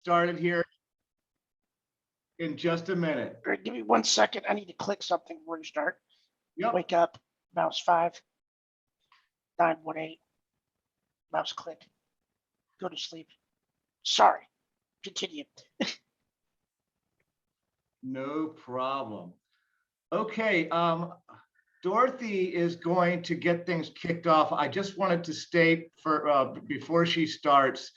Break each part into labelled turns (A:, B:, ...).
A: started here in just a minute.
B: All right, give me 1 second. I need to click something before you start.
A: Yep.
B: Wake up, mouse 5, 918, mouse click, go to sleep. Sorry, continue.
A: No problem. Okay, Dorothy is going to get things kicked off. I just wanted to state for before she starts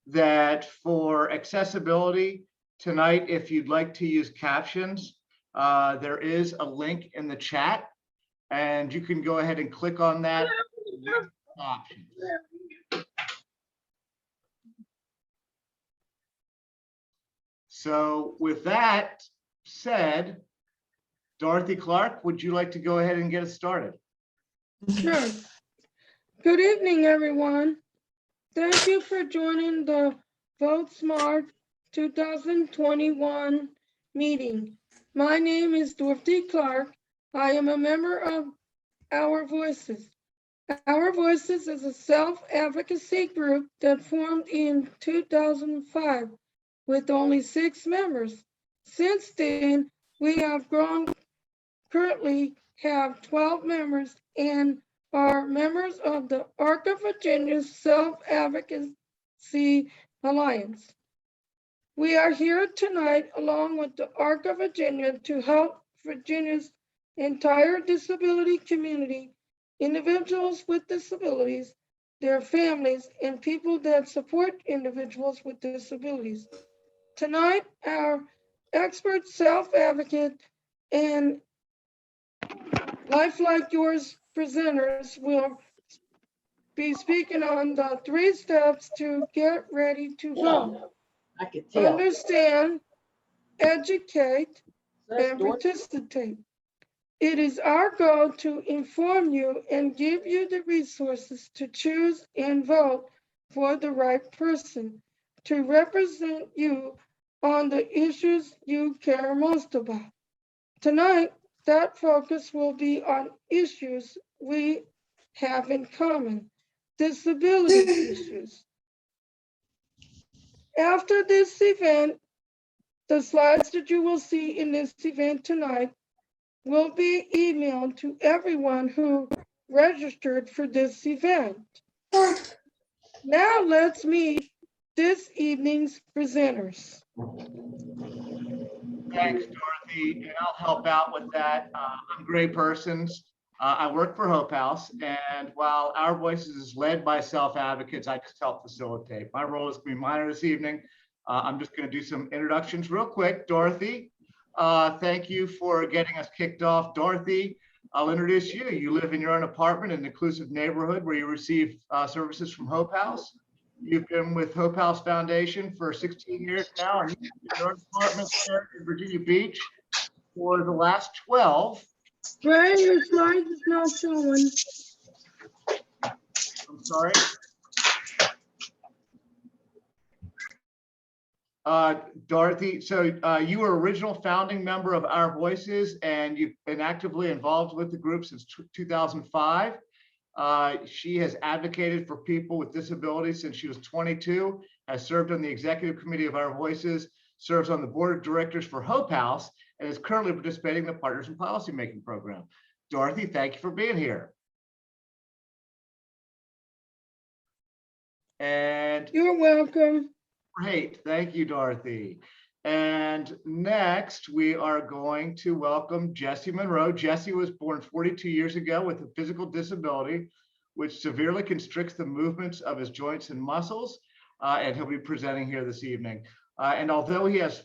A: that for accessibility tonight, if you'd like to use captions, there is a link in the chat, and you can go ahead and click on that option. So with that said, Dorothy Clark, would you like to go ahead and get us started?
C: Sure. Good evening, everyone. Thank you for joining the VoteSMART 2021 meeting. My name is Dorothy Clark. I am a member of Our Voices. Our Voices is a self-advocacy group that formed in 2005 with only 6 members. Since then, we have grown, currently have 12 members and are members of the ARC of Virginia's Self-Advocacy Alliance. We are here tonight along with the ARC of Virginia to help Virginia's entire disability community, individuals with disabilities, their families, and people that support individuals with disabilities. Tonight, our expert self-advocate and Life Like Yours presenters will be speaking on the 3 steps to get ready to vote.
D: I could tell.
C: Understand, educate, and participate. It is our goal to inform you and give you the resources to choose and vote for the right person to represent you on the issues you care most about. Tonight, that focus will be on issues we have in common, disability issues. After this event, the slides that you will see in this event tonight will be emailed to everyone who registered for this event. Now let's meet this evening's presenters.
A: Thanks, Dorothy, and I'll help out with that. I'm Gray Persons. I work for Hope House, and while Our Voices is led by self-advocates, I just help facilitate. My role is to be minor this evening. I'm just going to do some introductions real quick. Dorothy, thank you for getting us kicked off. Dorothy, I'll introduce you. You live in your own apartment in an inclusive neighborhood where you receive services from Hope House. You've been with Hope House Foundation for 16 years now, and you've been in your own apartment there in Virginia Beach for the last 12.
C: Ray, your slide is not showing.
A: I'm sorry. Dorothy, so you were original founding member of Our Voices, and you've been actively involved with the group since 2005. She has advocated for people with disabilities since she was 22, has served on the executive committee of Our Voices, serves on the board of directors for Hope House, and is currently participating in the Partners in Policymaking program. Dorothy, thank you for being here. And
C: You're welcome.
A: great, thank you, Dorothy. And next, we are going to welcome Jesse Monroe. Jesse was born 42 years ago with a physical disability, which severely constricts the movements of his joints and muscles, and he'll be presenting here this evening. And although he has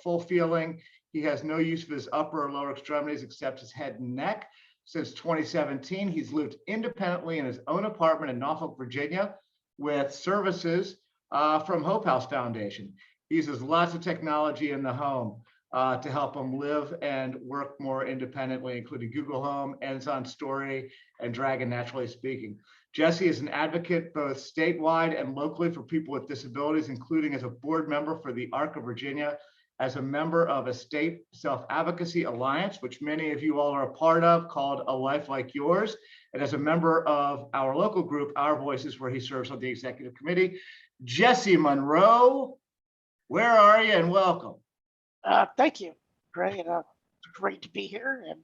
A: full feeling, he has no use of his upper or lower extremities except his head and neck. Since 2017, he's lived independently in his own apartment in Norfolk, Virginia, with services from Hope House Foundation. He uses lots of technology in the home to help him live and work more independently, including Google Home, Amazon Story, and Dragon Naturally Speaking. Jesse is an advocate both statewide and locally for people with disabilities, including as a board member for the ARC of Virginia, as a member of a state self-advocacy alliance, which many of you all are a part of, called A Life Like Yours, and as a member of our local group, Our Voices, where he serves on the executive committee. Jesse Monroe, Where are you and welcome?
B: Thank you, Gray, and great to be here and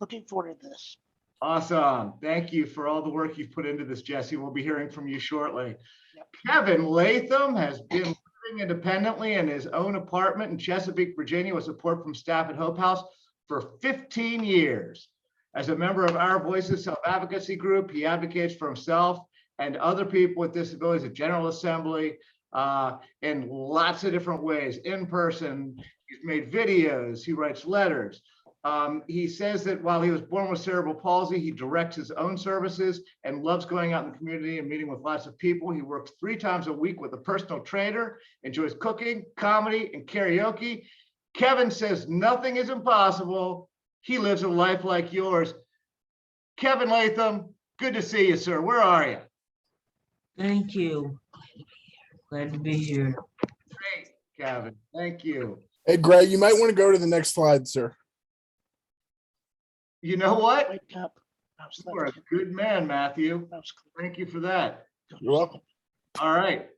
B: looking forward to this.
A: Awesome. Thank you for all the work you've put into this, Jesse. We'll be hearing from you shortly.
B: Yep.
A: Kevin Latham has been living independently in his own apartment in Chesapeake, Virginia, with support from staff at Hope House for 15 years. As a member of Our Voices self-advocacy group, he advocates for himself and other people with disabilities at General Assembly in lots of different ways, in person. He's made videos, he writes letters. He says that while he was born with cerebral palsy, he directs his own services and loves going out in the community and meeting with lots of people. He works 3 times a week with a personal trainer, enjoys cooking, comedy, and karaoke. Kevin says nothing is impossible. He lives a life like yours. Kevin Latham, good to see you, sir. Where are you?
D: Thank you. Glad to be here.
A: Great, Kevin. Thank you.
E: Hey, Gray, you might want to go to the next slide, sir.
A: You know what?
B: Wake up. Mouse
A: You are a
B: left.
A: good man, Matthew.
B: Mouse click.
A: Thank you for that.
E: You're welcome.
A: All right.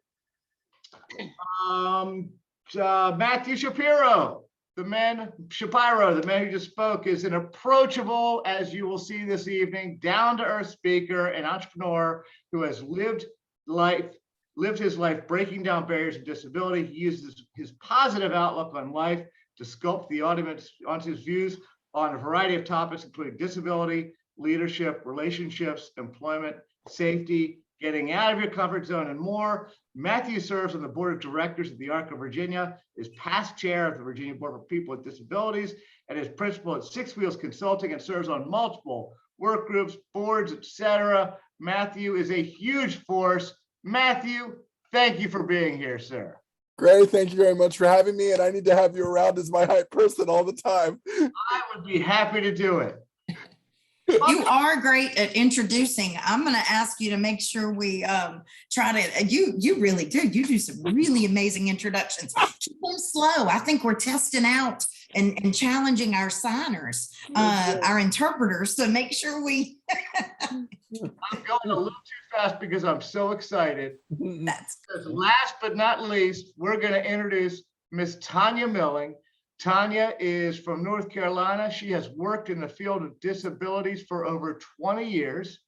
A: Matthew Shapiro, the man who just spoke, is an approachable, as you will see this evening, down-to-earth speaker and entrepreneur who has lived his life breaking down barriers of disability. He uses his positive outlook on life to sculpt the audience onto his views on a variety of topics, including disability, leadership, relationships, employment, safety, getting out of your comfort zone, and more. Matthew serves on the board of directors of the ARC of Virginia, is past chair of the Virginia Board for People with Disabilities, and is principal at Six Wheels Consulting and serves on multiple work groups, boards, etc. Matthew is a huge force. Matthew, thank you for being here, sir.
E: Gray, thank you very much for having me, and I need to have you around as my hype person all the time.
A: I would be happy to do it.
F: You are great at introducing. I'm going to ask you to make sure we try to, you really do. You do some really amazing introductions. Keep them slow. I think we're testing out and challenging our signers, our interpreters, so make sure we.
A: I'm going a little too fast because I'm so excited.
F: That's
A: Last but not least, we're going to introduce Miss Tanya Milling. Tanya is from North Carolina. She has worked in the field of disabilities for over 20 years.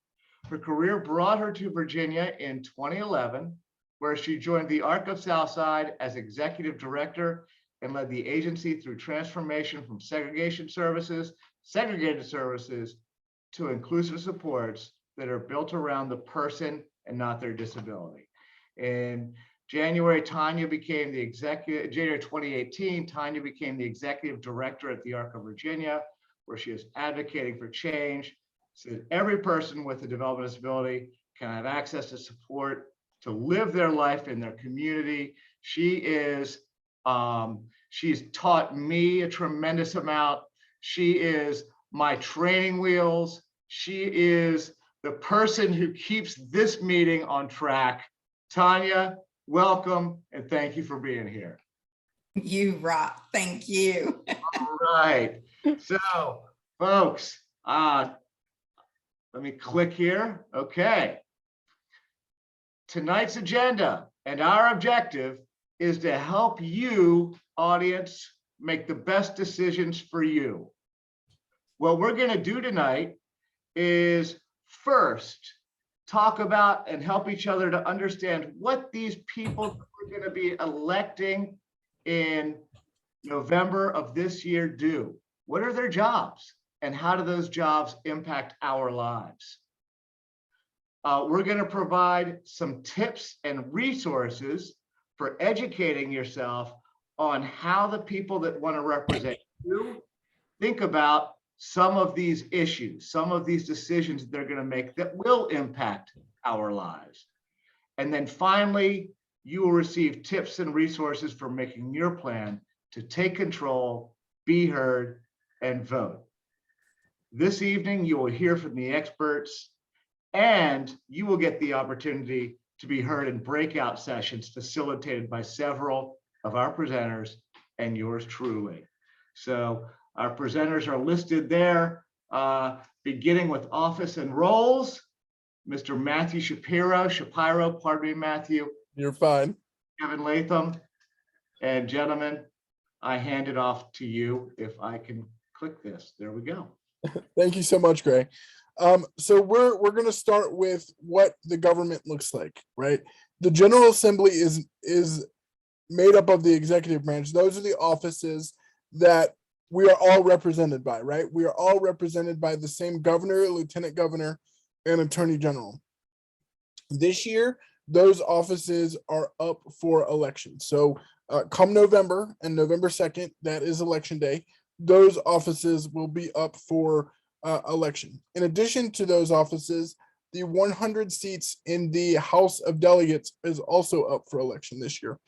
A: Her career brought her to Virginia in 2011, where she joined the ARC of Southside as executive director and led the agency through transformation from segregated services to inclusive supports that are built around the person and not their disability. In January 2018, Tanya became the executive director at the ARC of Virginia, where she is advocating for change so that every person with a developmental disability can have access to support to live their life in their community. She's taught me a tremendous amount. She is my training wheels. She is the person who keeps this meeting on track. Tanya, welcome, and thank you for being here.
F: you rock. Thank you.
A: All right. So, folks, let me click here. Okay. Tonight's agenda and our objective is to help you, audience, make the best decisions for you. What we're going to do tonight is first talk about and help each other to understand what these people we're going to be electing in November of this year do. What are their jobs and how do those jobs impact our lives? We're going to provide some tips and resources for educating yourself on how the people that want to represent you think about some of these issues, some of these decisions they're going to make that will impact our lives. And then finally, you will receive tips and resources for making your plan to take control, be heard, and vote. This evening, you will hear from the experts, and you will get the opportunity to be heard in breakout sessions facilitated by several of our presenters and yours truly. So our presenters are listed there, beginning with office and roles. Mr. Matthew Shapiro, pardon me, Matthew.
E: You're fine.
A: Kevin Latham, And gentlemen, I hand it off to you if I can click this. There we go.
E: Thank you so much, Gray. So we're going to start with what the government looks like, right? The General Assembly is made up of the executive branch. Those are the offices that we are all represented by, right? We are all represented by the same governor, lieutenant governor, and attorney general. This year, those offices are up for election. So come November and November 2nd, that is election day, those offices will be up for election. In addition to those offices, the 100 seats in the House of Delegates is also up for election this year.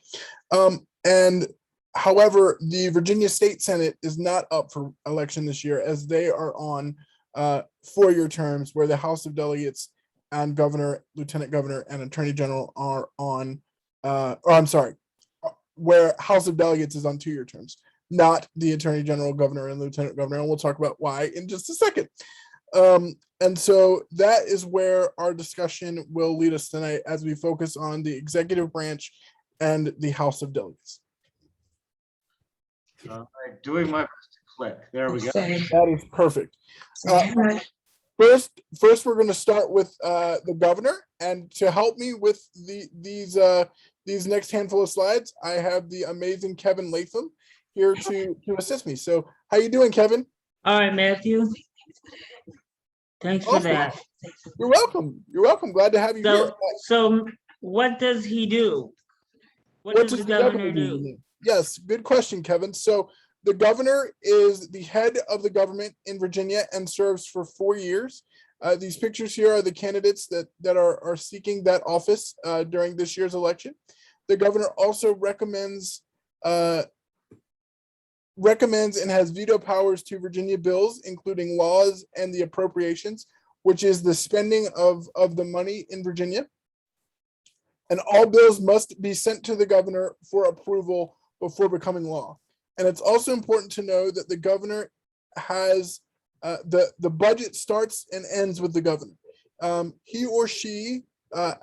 E: And however, the Virginia State Senate is not up for election this year, as they are on 4-year terms, where the House of Delegates and governor, lieutenant governor, and attorney general are on, where House of Delegates is on 2-year terms, not the attorney general, governor, and lieutenant governor. And we'll talk about why in just a second. And so that is where our discussion will lead us tonight, as we focus on the executive branch and the House of Delegates.
A: All right, doing my best to click. There we go.
E: That is perfect. First, we're going to start with the governor, and to help me with these next handful of slides, I have the amazing Kevin Latham here to assist me. So, how you doing, Kevin?
D: All right, Matthew. Thanks for
E: Awesome.
D: that.
E: You're welcome. You're welcome. Glad to have you here.
D: So what does he do? What does the governor do?
E: Yes, good question, Kevin. So the governor is the head of the government in Virginia and serves for 4 years. These pictures here are the candidates that are seeking that office during this year's election. The governor also recommends and has veto powers to Virginia bills, including laws and the appropriations, which is the spending of the money in Virginia. And all bills must be sent to the governor for approval before becoming law. And it's also important to know that the governor has the budget starts and ends with the governor. He or she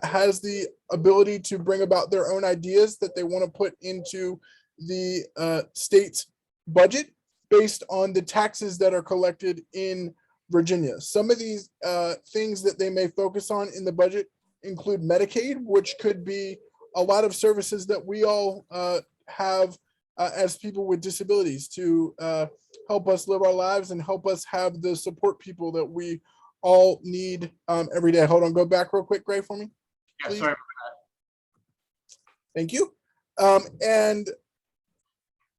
E: has the ability to bring about their own ideas that they want to put into the state's budget based on the taxes that are collected in Virginia. Some of these things that they may focus on in the budget include Medicaid, which could be a lot of services that we all have as people with disabilities to help us live our lives and help us have the support people that we all need every day. Hold on, go back real quick, Gray, for me.
A: Yeah,
E: Please.
A: sorry.
E: Thank you. And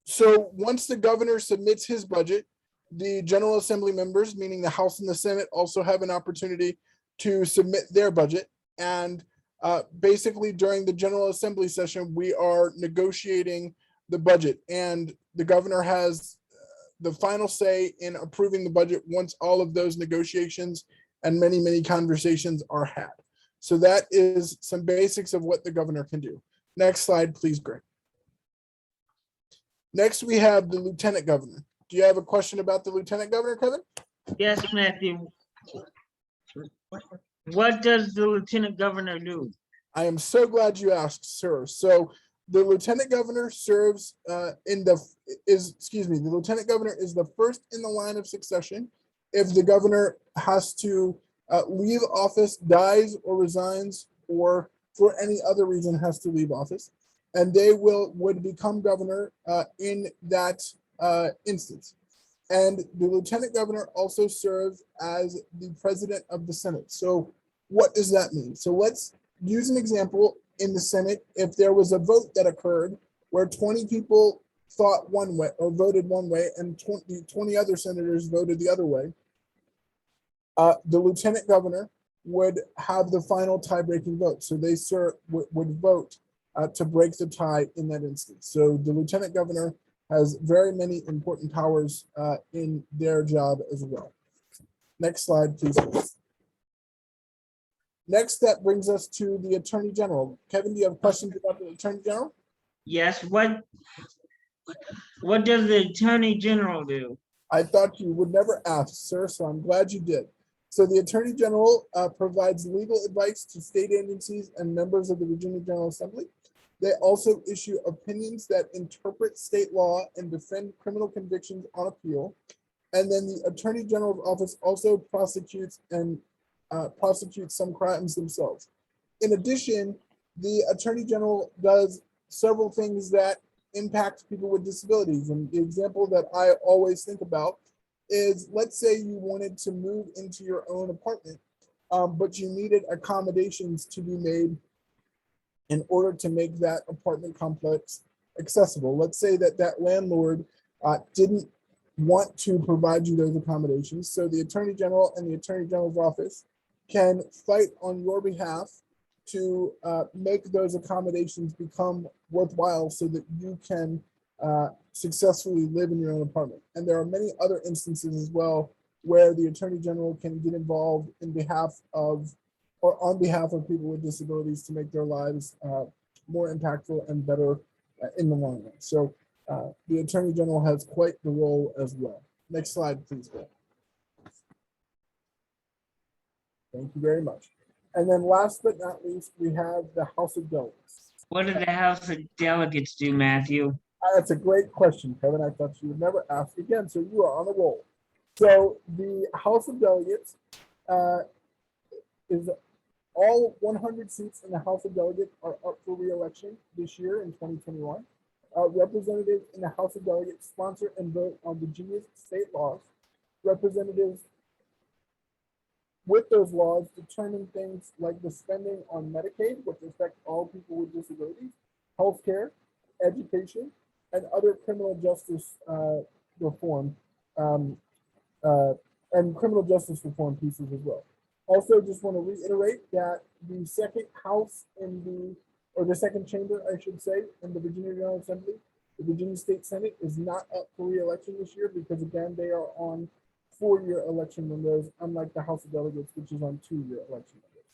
E: so once the governor submits his budget, the General Assembly members, meaning the House and the Senate, also have an opportunity to submit their budget. And basically during the General Assembly session, we are negotiating the budget, and the governor has the final say in approving the budget once all of those negotiations and many, many conversations are had. So that is some basics of what the governor can do. Next slide, please, Greg. Next, we have the lieutenant governor. Do you have a question about the lieutenant governor, Kevin?
D: Yes, Matthew. What does the lieutenant governor do?
E: I am so glad you asked, sir. So the lieutenant governor serves the lieutenant governor is the first in the line of succession if the governor has to leave office, dies or resigns, or for any other reason has to leave office. And they would become governor in that instance. And the lieutenant governor also serves as the president of the Senate. So what does that mean? So let's use an example in the Senate. If there was a vote that occurred where 20 people thought one way or voted one way and 20 other senators voted the other way, the lieutenant governor would have the final tie-breaking vote. So they would vote to break the tie in that instance. So the lieutenant governor has very many important powers in their job as well. Next slide, please. Next, that brings us to the attorney general. Kevin, do you have questions about the attorney general?
D: Yes, what does the attorney general do?
E: I thought you would never ask, sir, so I'm glad you did. So the attorney general provides legal advice to state agencies and members of the Virginia General Assembly. They also issue opinions that interpret state law and defend criminal convictions on appeal. And then the Attorney General's office also prosecutes some crimes themselves. In addition, the Attorney General does several things that impact people with disabilities. And the example that I always think about is, let's say you wanted to move into your own apartment, but you needed accommodations to be made in order to make that apartment complex accessible. Let's say that landlord didn't want to provide you those accommodations. So the Attorney General and the Attorney General's office can fight on your behalf to make those accommodations become worthwhile so that you can successfully live in your own apartment. And there are many other instances as well where the Attorney General can get involved in behalf of or on behalf of people with disabilities to make their lives more impactful and better in the long run. So the Attorney General has quite the role as well. Next slide, please, Bill. Thank you very much. And then last but not least, we have the House of Delegates.
D: What do the House of Delegates do, Matthew?
E: That's a great question, Kevin. I thought you would never ask again, so you are on a roll. So the House of Delegates is all 100 seats in the House of Delegates are up for re-election this year in 2021. Representatives in the House of Delegates sponsor and vote on Virginia's state laws. Representatives with those laws determine things like the spending on Medicaid, which affect all people with disabilities, healthcare, education, and other criminal justice reform, and criminal justice reform pieces as well. Also, just want to reiterate that the second house or the second chamber, I should say, in the Virginia General Assembly, the Virginia State Senate, is not up for re-election this year because, again, they are on 4-year election windows, unlike the House of Delegates, which is on 2-year election windows.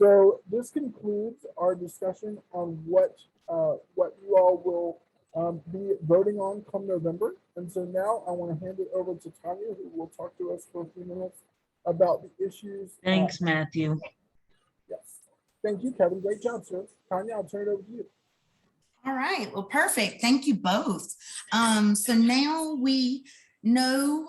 E: So this concludes our discussion on what you all will be voting on come November. And so now I want to hand it over to Tanya, who will talk to us for a few minutes about the issues.
D: Thanks, Matthew.
E: Yes. Thank you, Kevin. Great job, sir. Tanya, I'll turn it over to you.
F: All right, well, perfect. Thank you both. So now we know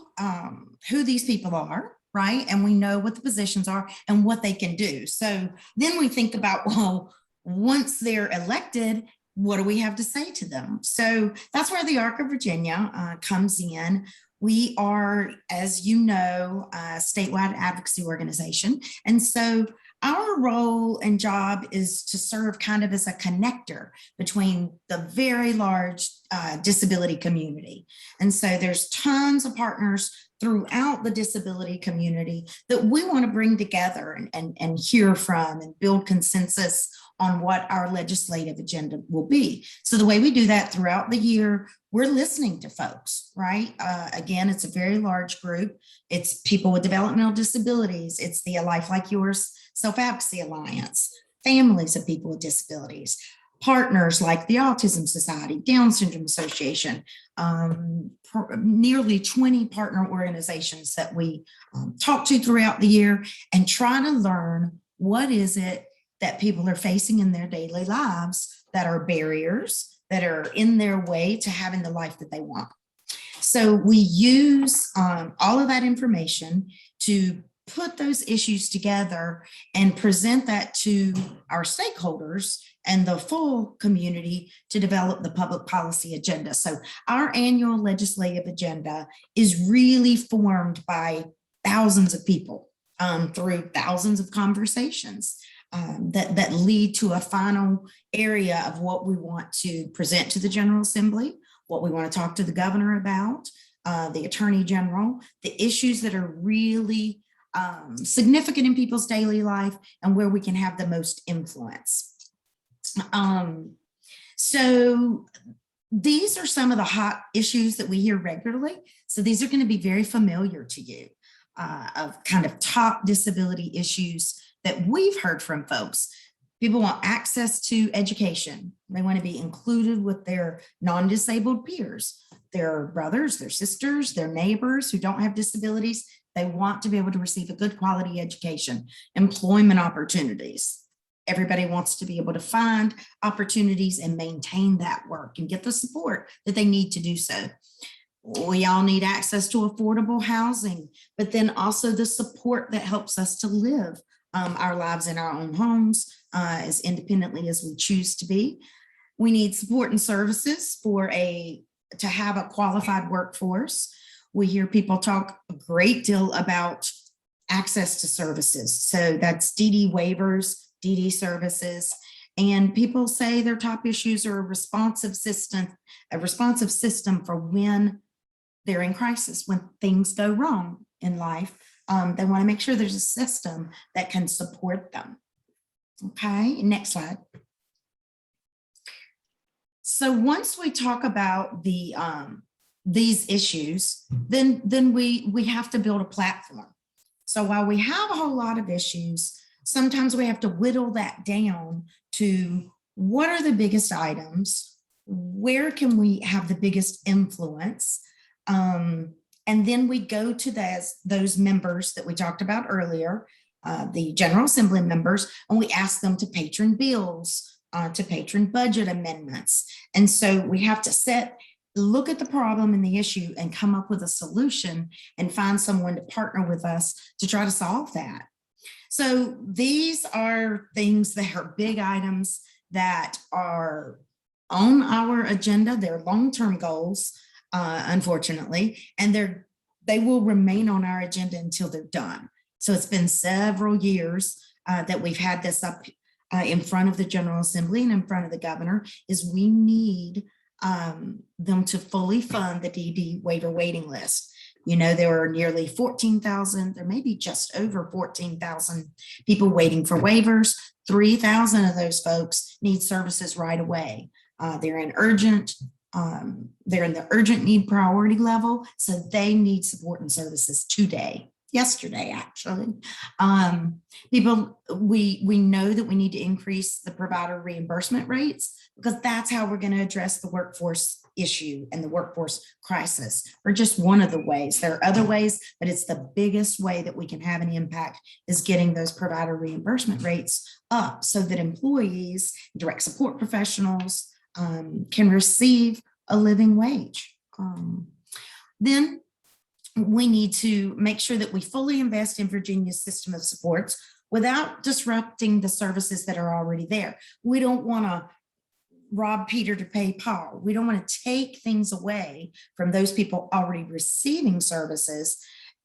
F: who these people are, right? And we know what the positions are and what they can do. So then we think about, well, once they're elected, what do we have to say to them? So that's where the Arc of Virginia comes in. We are, as you know, a statewide advocacy organization. And so our role and job is to serve kind of as a connector between the very large disability community. And so there's tons of partners throughout the disability community that we want to bring together and hear from and build consensus on what our legislative agenda will be. So the way we do that throughout the year, we're listening to folks, right? Again, it's a very large group. It's people with developmental disabilities. It's the Life Like Yours Self-Advocacy Alliance, families of people with disabilities, partners like the Autism Society, Down Syndrome Association, nearly 20 partner organizations that we talk to throughout the year and try to learn what is it that people are facing in their daily lives that are barriers, that are in their way to having the life that they want. So we use all of that information to put those issues together and present that to our stakeholders and the full community to develop the public policy agenda. So our annual legislative agenda is really formed by thousands of people through thousands of conversations that lead to a final area of what we want to present to the General Assembly, what we want to talk to the governor about, the Attorney General, the issues that are really significant in people's daily life and where we can have the most influence. So these are some of the hot issues that we hear regularly. So these are going to be very familiar to you of kind of top disability issues that we've heard from folks. People want access to education. They want to be included with their non-disabled peers, their brothers, their sisters, their neighbors who don't have disabilities. They want to be able to receive a good quality education, employment opportunities, Everybody wants to be able to find opportunities and maintain that work and get the support that they need to do so. We all need access to affordable housing, but then also the support that helps us to live our lives in our own homes as independently as we choose to be. We need support and services to have a qualified workforce. We hear people talk a great deal about access to services. So that's DD waivers, DD services. And people say their top issues are a responsive system for when they're in crisis, when things go wrong in life. They want to make sure there's a system that can support them. Okay, next slide. So once we talk about these issues, then we have to build a platform. So while we have a whole lot of issues, sometimes we have to whittle that down to what are the biggest items, where can we have the biggest influence, and then we go to those members that we talked about earlier, the General Assembly members, and we ask them to patron bills, to patron budget amendments. And so we have to look at the problem and the issue and come up with a solution and find someone to partner with us to try to solve that. So these are things that are big items that are on our agenda. They're long-term goals, unfortunately, and they will remain on our agenda until they're done. So it's been several years that we've had this up in front of the General Assembly and in front of the governor, is we need them to fully fund the DD waiver waiting list. You know, there are nearly 14,000, there may be just over 14,000 people waiting for waivers. 3,000 of those folks need services right away. They're in the urgent need priority level, so they need support and services today. Yesterday, actually. We know that we need to increase the provider reimbursement rates, because that's how we're going to address the workforce issue and the workforce crisis, or just one of the ways. There are other ways, but it's the biggest way that we can have an impact is getting those provider reimbursement rates up so that employees, direct support professionals can receive a living wage. Then we need to make sure that we fully invest in Virginia's system of supports without disrupting the services that are already there. We don't want to rob Peter to pay Paul. We don't want to take things away from those people already receiving services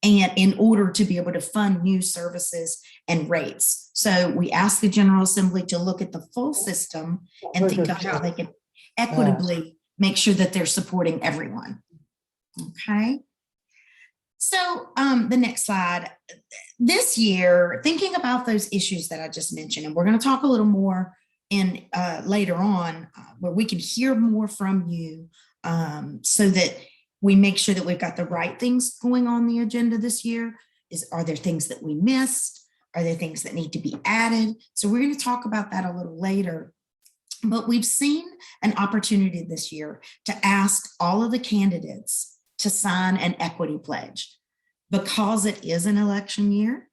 F: and in order to be able to fund new services and rates. So we ask the General Assembly to look at the full system and think of how they can equitably make sure that they're supporting everyone. Okay. So the next slide, this year, thinking about those issues that I just mentioned, and we're going to talk a little more in later on where we can hear more from you so that we make sure that we've got the right things going on the agenda this year. Are there things that we missed? Are there things that need to be added? So we're going to talk about that a little later. But we've seen an opportunity this year to ask all of the candidates to sign an equity pledge. Because it is an election year,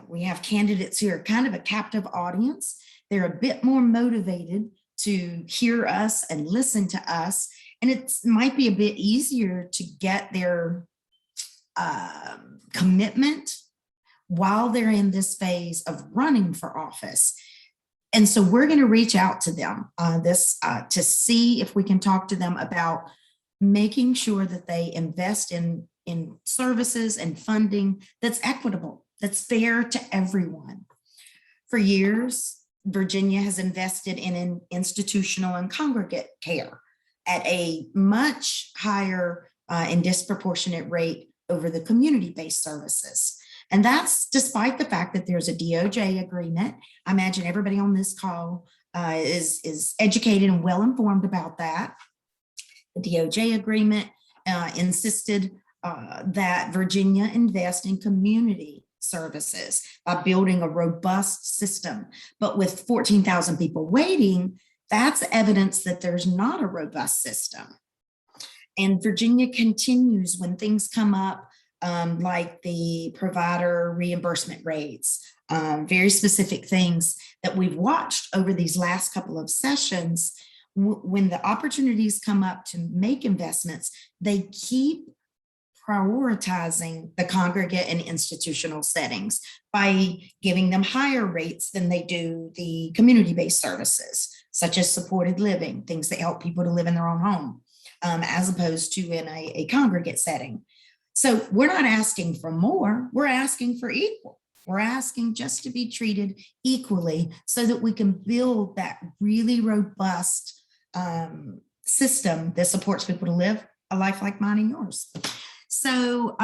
F: we have candidates who are kind of a captive audience. They're a bit more motivated to hear us and listen to us. And it might be a bit easier to get their commitment while they're in this phase of running for office. And so we're going to reach out to them to see if we can talk to them about making sure that they invest in services and funding that's equitable, that's fair to everyone. For years, Virginia has invested in institutional and congregate care at a much higher and disproportionate rate over the community-based services. And that's despite the fact that there's a DOJ agreement. I imagine everybody on this call is educated and well-informed about that. The DOJ agreement insisted that Virginia invest in community services by building a robust system. But with 14,000 people waiting, that's evidence that there's not a robust system. And Virginia continues when things come up like the provider reimbursement rates, very specific things that we've watched over these last couple of sessions. When the opportunities come up to make investments, they keep prioritizing the congregate and institutional settings by giving them higher rates than they do the community-based services, such as supported living, things that help people to live in their own home, as opposed to in a congregate setting. So we're not asking for more, we're asking for equal. We're asking just to be treated equally so that we can build that really robust system that supports people to live a life like mine and yours. So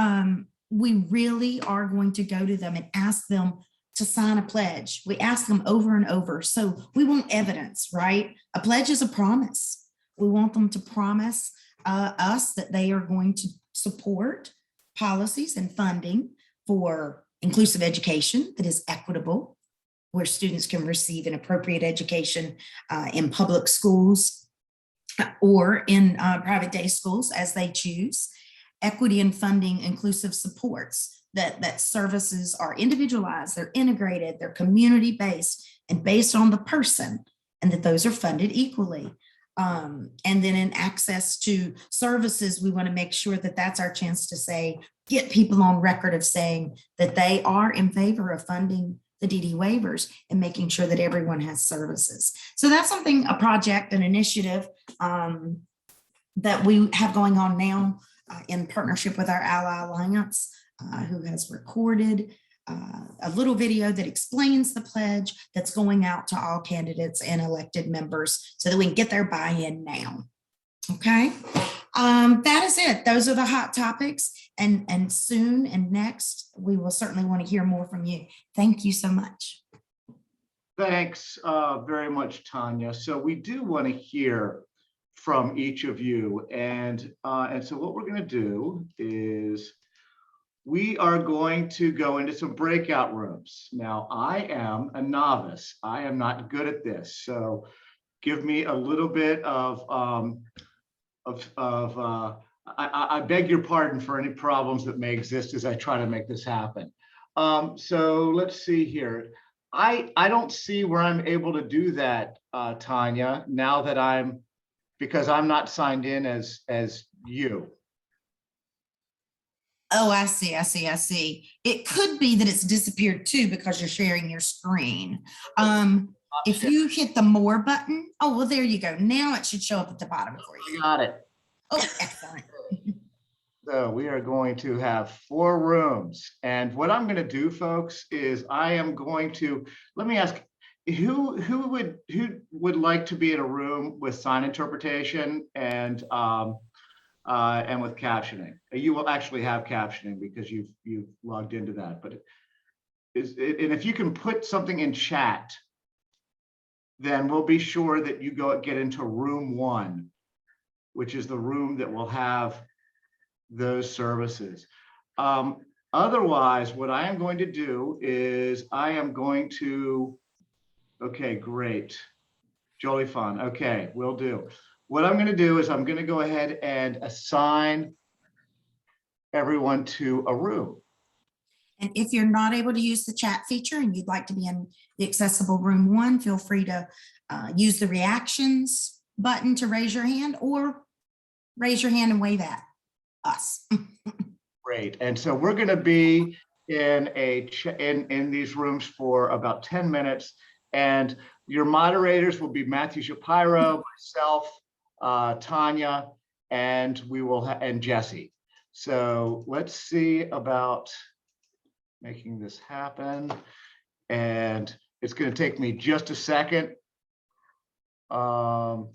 F: we really are going to go to them and ask them to sign a pledge. We ask them over and over. So we want evidence, right? A pledge is a promise. We want them to promise us that they are going to support policies and funding for inclusive education that is equitable, where students can receive an appropriate education in public schools or in private day schools as they choose. Equity in funding inclusive supports, that services are individualized, they're integrated, they're community-based and based on the person, and that those are funded equally. And then in access to services, we want to make sure that that's our chance to say, get people on record of saying that they are in favor of funding the DD waivers and making sure that everyone has services. So that's something, a project, an initiative that we have going on now in partnership with our Ally Alliance, who has recorded a little video that explains the pledge that's going out to all candidates and elected members so that we can get their buy-in now. Okay, that is it. Those are the hot topics, and soon and next, we will certainly want to hear more from you. Thank you so much.
A: Thanks very much, Tanya. So we do want to hear from each of you, and so what we're going to do is we are going to go into some breakout rooms. Now, I am a novice. I am not good at this, so give me a little bit of I beg your pardon for any problems that may exist as I try to make this happen. So let's see here. I don't see where I'm able to do that, Tanya, now that because I'm not signed in as you.
F: Oh, I see. It could be that it's disappeared too because you're sharing your screen. If you hit the more button, oh, well, there you go. Now it should show up at the bottom for you.
A: Got it.
F: Oh, excellent.
A: So we are going to have 4 rooms. And what I'm going to do, folks, is I am going to, let me ask, who would like to be in a room with sign interpretation and with captioning? You will actually have captioning because you've logged into that. But and if you can put something in chat, then we'll be sure that you get into room 1, which is the room that will have those services. Otherwise, what I am going to do is I am going to, okay, great. Jolie Fun, okay, will do. What I'm going to do is I'm going to go ahead and assign everyone to a room.
F: And if you're not able to use the chat feature and you'd like to be in the accessible room 1, feel free to use the reactions button to raise your hand, or raise your hand and wave at us.
A: Great. And so we're going to be in these rooms for about 10 minutes. And your moderators will be Matthew Shapiro, myself, Tanya, and and Jesse. So let's see about making this happen. And it's going to take me just a second. But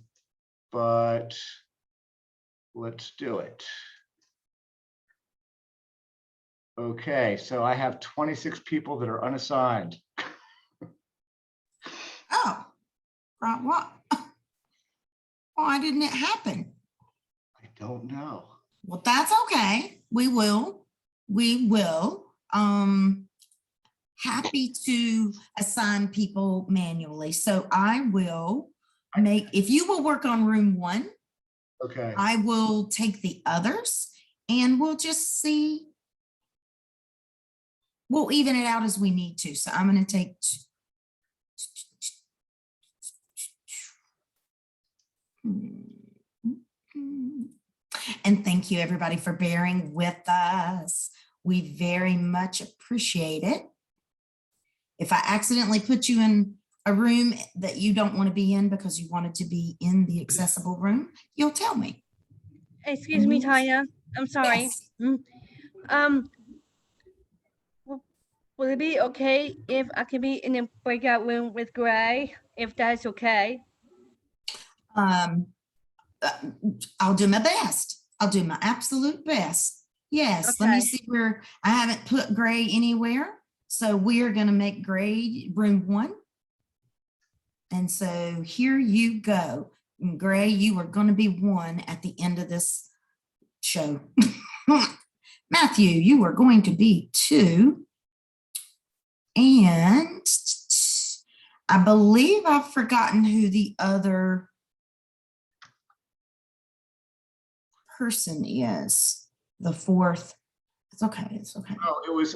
A: let's do it. Okay, so I have 26 people that are unassigned.
F: Oh, what? Why didn't it happen?
A: I don't know.
F: Well, that's okay. We will. Happy to assign people manually. So I will if you will work on room 1,
A: Okay.
F: I will take the others and we'll just see we'll even it out as we need to. So I'm going to take. And thank you everybody for bearing with us. We very much appreciate it. If I accidentally put you in a room that you don't want to be in because you wanted to be in the accessible room, you'll tell me.
G: Excuse me, Tanya. I'm sorry.
F: Yes.
G: Will it be okay if I can be in a breakout room with Gray, if that's okay?
F: I'll do my best. I'll do my absolute best. Yes. Let me
G: Okay.
F: see where I haven't put Gray anywhere. So we are going to make Gray room 1. And so here you go. And Gray, you are going to be 1 at the end of this show. Matthew, you are going to be 2. And I believe I've forgotten who the other person is. The 4th. It's okay. It's okay.
A: Oh, it was,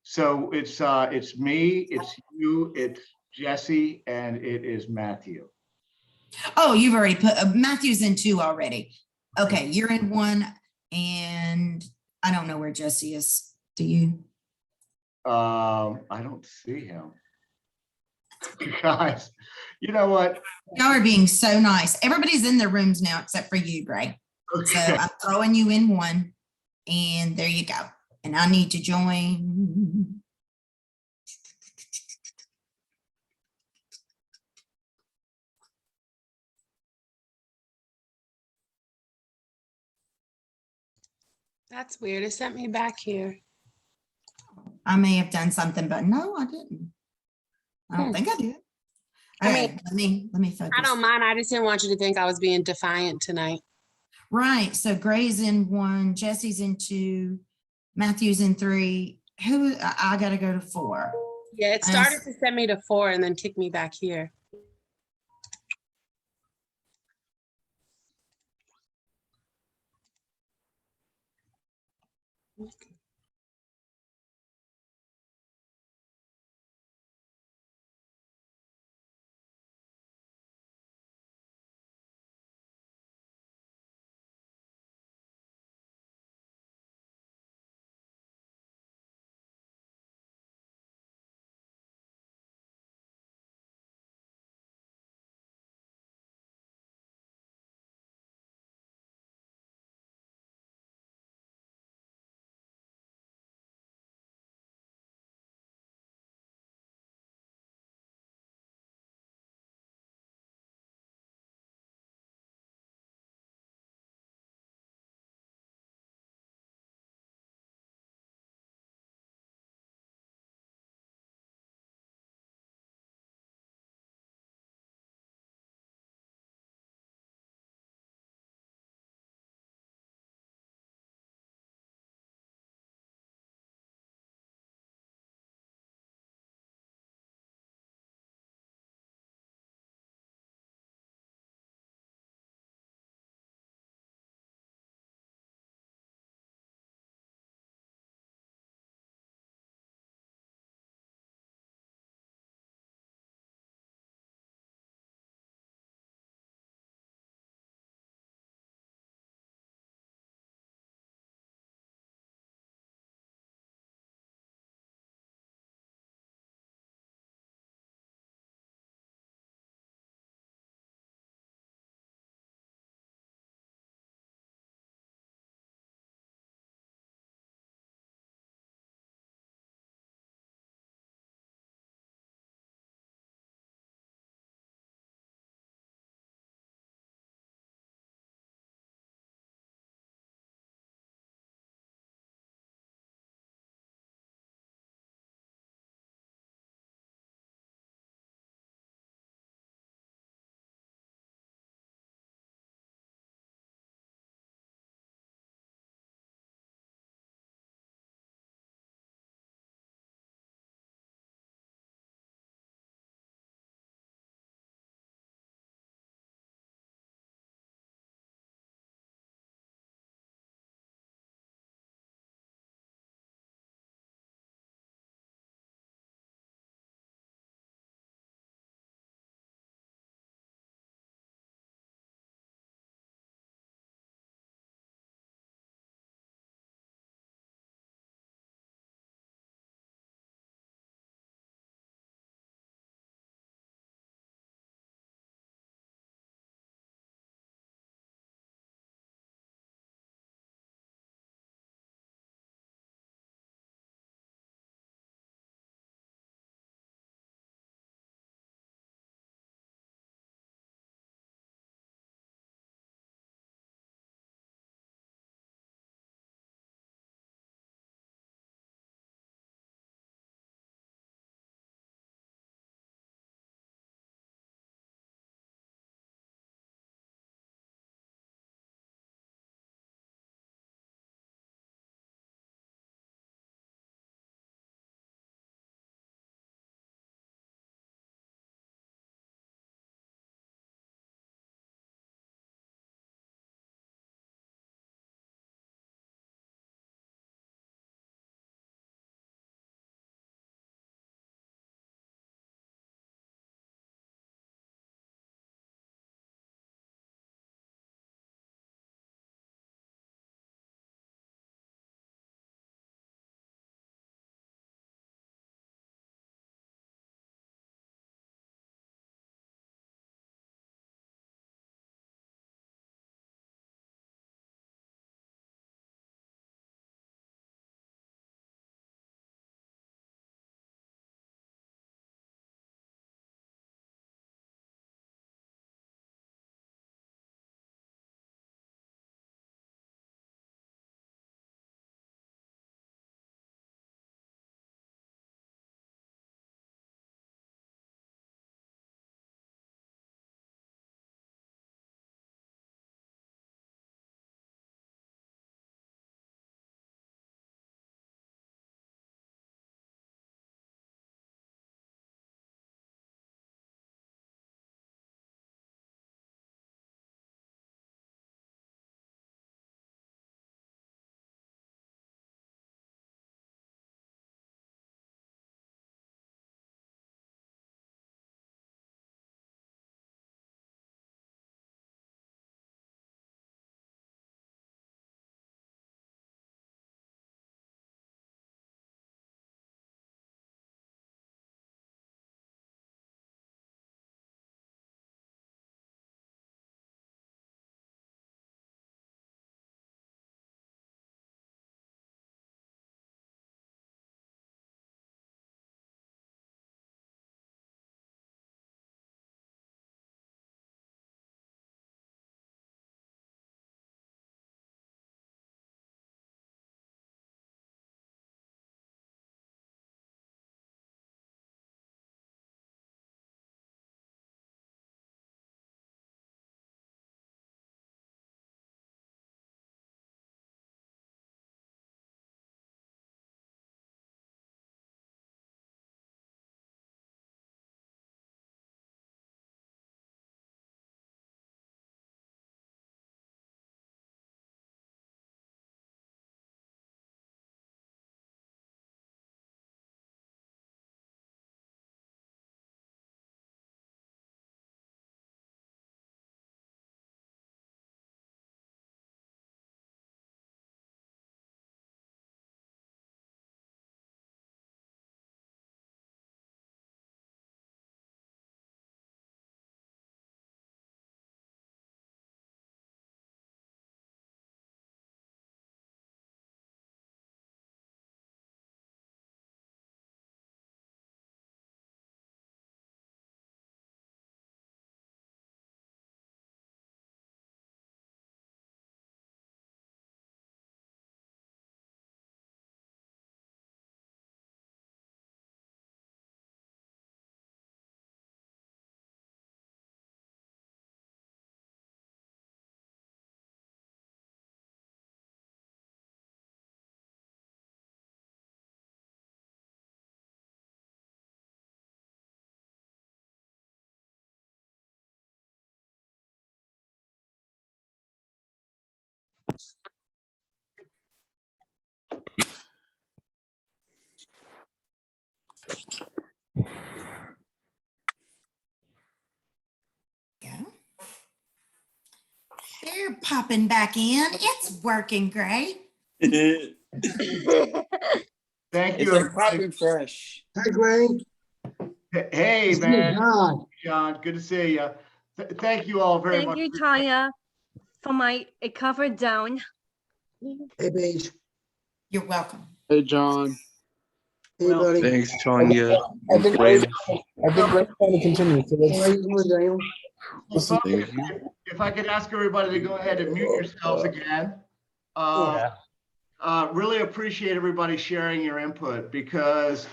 A: so it's me, it's you, it's Jesse, and it is Matthew.
F: Oh, you've already put Matthew's in 2 already. Okay, you're in 1, and I don't know where Jesse is. Do you?
A: I don't see him. Guys, you know what?
F: Y'all are being so nice. Everybody's in their rooms now except for you, Gray. So
A: Okay.
F: I'm throwing you in 1, and there you go. And I need to join.
H: That's weird. It sent me back here.
F: I may have done something, but no, I didn't. I don't think I did.
H: I
F: Okay,
H: mean,
F: let me focus.
H: I don't mind. I just didn't want you to think I was being defiant tonight.
F: Right. So Gray's in 1, Jesse's in 2, Matthew's in 3. I gotta go to 4.
H: Yeah, it started to send me to 4 and then kick me back here.
F: Yeah. They're popping back in. It's working great.
A: Thank
I: It's
A: you,
I: like
A: everybody.
I: popping fresh.
J: Hi, Gray.
A: Hey,
J: It's me,
A: man.
J: John.
A: John, good to see you. Thank you all very
G: Thank
A: much.
G: you, Tanya, for my comfort zone.
J: Hey, Paige.
F: You're welcome.
I: Hey, John.
J: Hey,
A: Well,
J: buddy.
K: Thanks, Tanya.
E: I think
K: Wayne.
E: Greg's trying to continue. So
J: How
E: let's
J: you doing, Daniel?
E: listen.
K: Thank you.
A: if I could ask everybody to go ahead and mute yourselves again. Really appreciate everybody sharing your input, because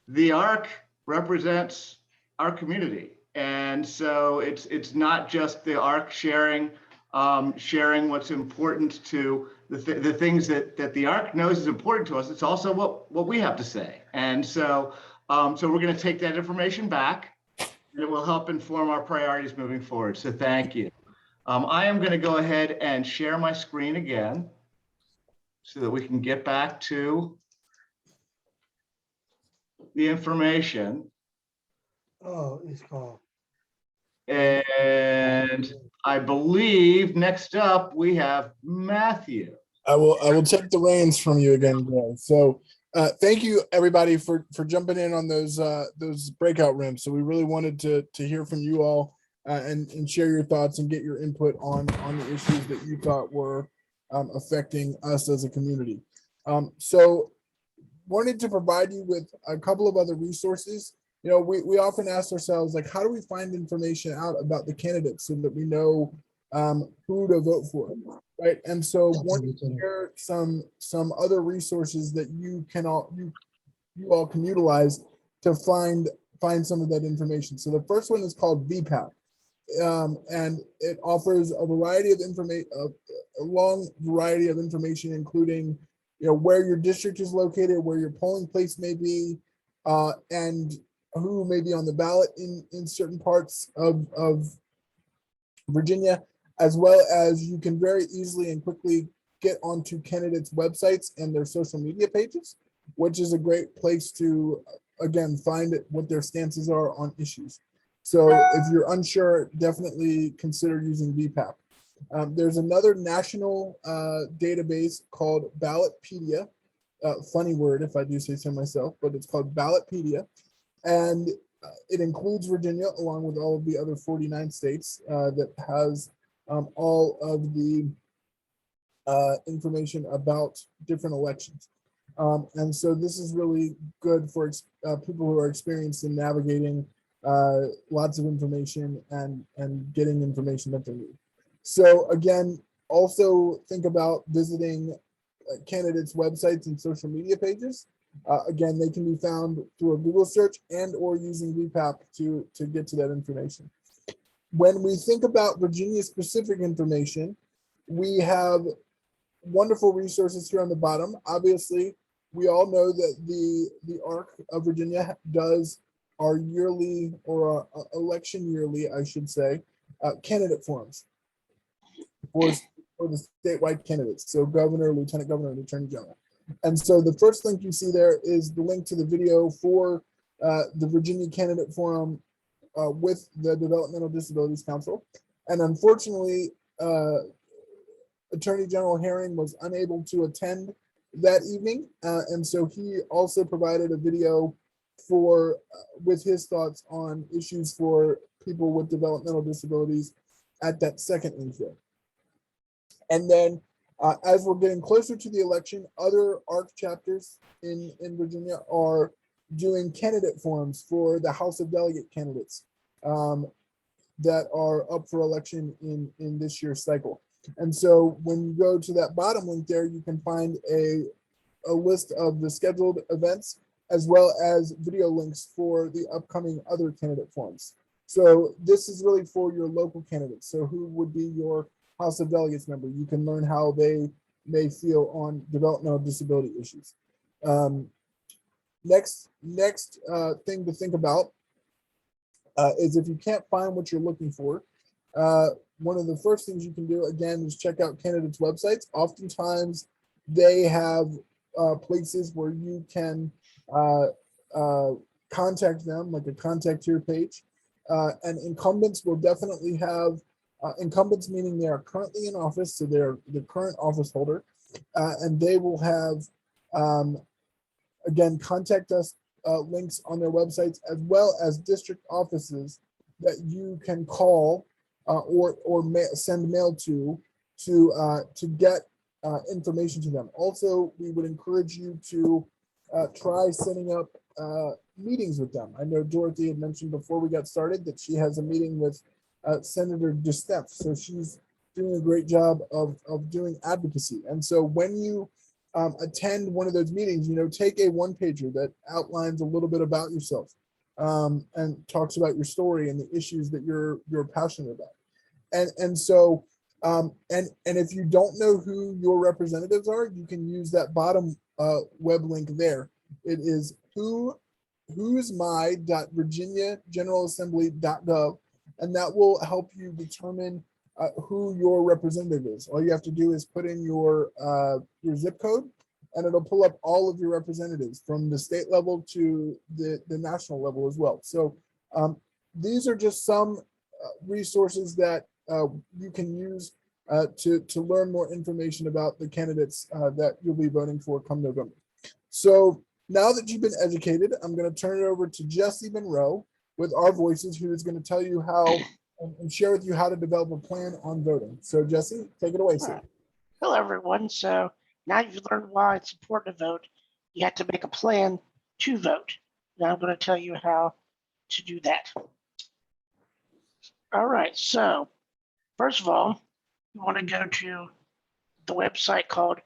A: the ARC represents our community. And so it's not just the ARC sharing what's important to the things that the ARC knows is important to us. It's also what we have to say. And so we're going to take that information back, and it will help inform our priorities moving forward. So thank you. I am going to go ahead and share my screen again so that we can get back to the information.
J: Oh, it's called.
A: And I believe next up we have Matthew.
E: I will take the reins from you again, Greg. So thank you everybody for jumping in on those breakout rooms. So we really wanted to hear from you all and share your thoughts and get your input on the issues that you thought were affecting us as a community. So wanted to provide you with a couple of other resources. You know, we often ask ourselves, like, how do we find information out about the candidates so that we know who to vote for, right? And so wanted to share some other resources that you all can utilize to find some of that information. So the first one is called VPAP. And it offers a variety of information, a long variety of information, including, you know, where your district is located, where your polling place may be, and who may be on the ballot in certain parts of Virginia, as well as you can very easily and quickly get onto candidates' websites and their social media pages, which is a great place to, again, find what their stances are on issues. So if you're unsure, definitely consider using VPAP. There's another national database called Ballotpedia. Funny word, if I do say so myself, but it's called Ballotpedia. And it includes Virginia, along with all of the other 49 states that has all of the information about different elections. And so this is really good for people who are experienced in navigating lots of information and getting information that they need. So again, also think about visiting candidates' websites and social media pages. Again, they can be found through a Google search and or using VPAP to get to that information. When we think about Virginia-specific information, we have wonderful resources here on the bottom. Obviously, we all know that the ARC of Virginia does our yearly, or our election yearly, I should say, candidate forums for the statewide candidates. So governor, lieutenant governor, and attorney general. And so the first link you see there is the link to the video for the Virginia Candidate Forum with the Developmental Disabilities Council. And unfortunately, Attorney General Herring was unable to attend that evening. And so he also provided a video for with his thoughts on issues for people with developmental disabilities at that second intro. And then as we're getting closer to the election, other ARC chapters in Virginia are doing candidate forums for the House of Delegate candidates that are up for election in this year's cycle. And so when you go to that bottom link there, you can find a list of the scheduled events, as well as video links for the upcoming other candidate forums. So this is really for your local candidates. So who would be your House of Delegates member? You can learn how they may feel on developmental disability issues. Next thing to think about is if you can't find what you're looking for, one of the first things you can do again is check out candidates' websites. Oftentimes, they have places where you can contact them, like a contact here page. And incumbents will definitely have incumbents, meaning they are currently in office, so they're the current office holder, and they will have again contact us links on their websites, as well as district offices that you can call or send mail to get information to them. Also, we would encourage you to try setting up meetings with them. I know Dorothy had mentioned before we got started that she has a meeting with Senator DeSteph, so she's doing a great job of doing advocacy. And so when you attend one of those meetings, take a one-pager that outlines a little bit about yourself and talks about your story and the issues that you're passionate about. And so and if you don't know who your representatives are, you can use that bottom web link there. It is who'smy.virginiageneralassembly.gov, and that will help you determine who your representative is. All you have to do is put in your zip code, and it'll pull up all of your representatives from the state level to the national level as well. So these are just some resources that you can use to learn more information about the candidates that you'll be voting for come November. So now that you've been educated, I'm going to turn it over to Jesse Monroe with Our Voices, who is going to tell you how and share with you how to develop a plan on voting. So Jesse, take it away, sir.
B: Hello, everyone. So now you've learned why it's important to vote. You have to make a plan to vote. Now I'm going to tell you how to do that. All right. So first of all, you want to go to the website called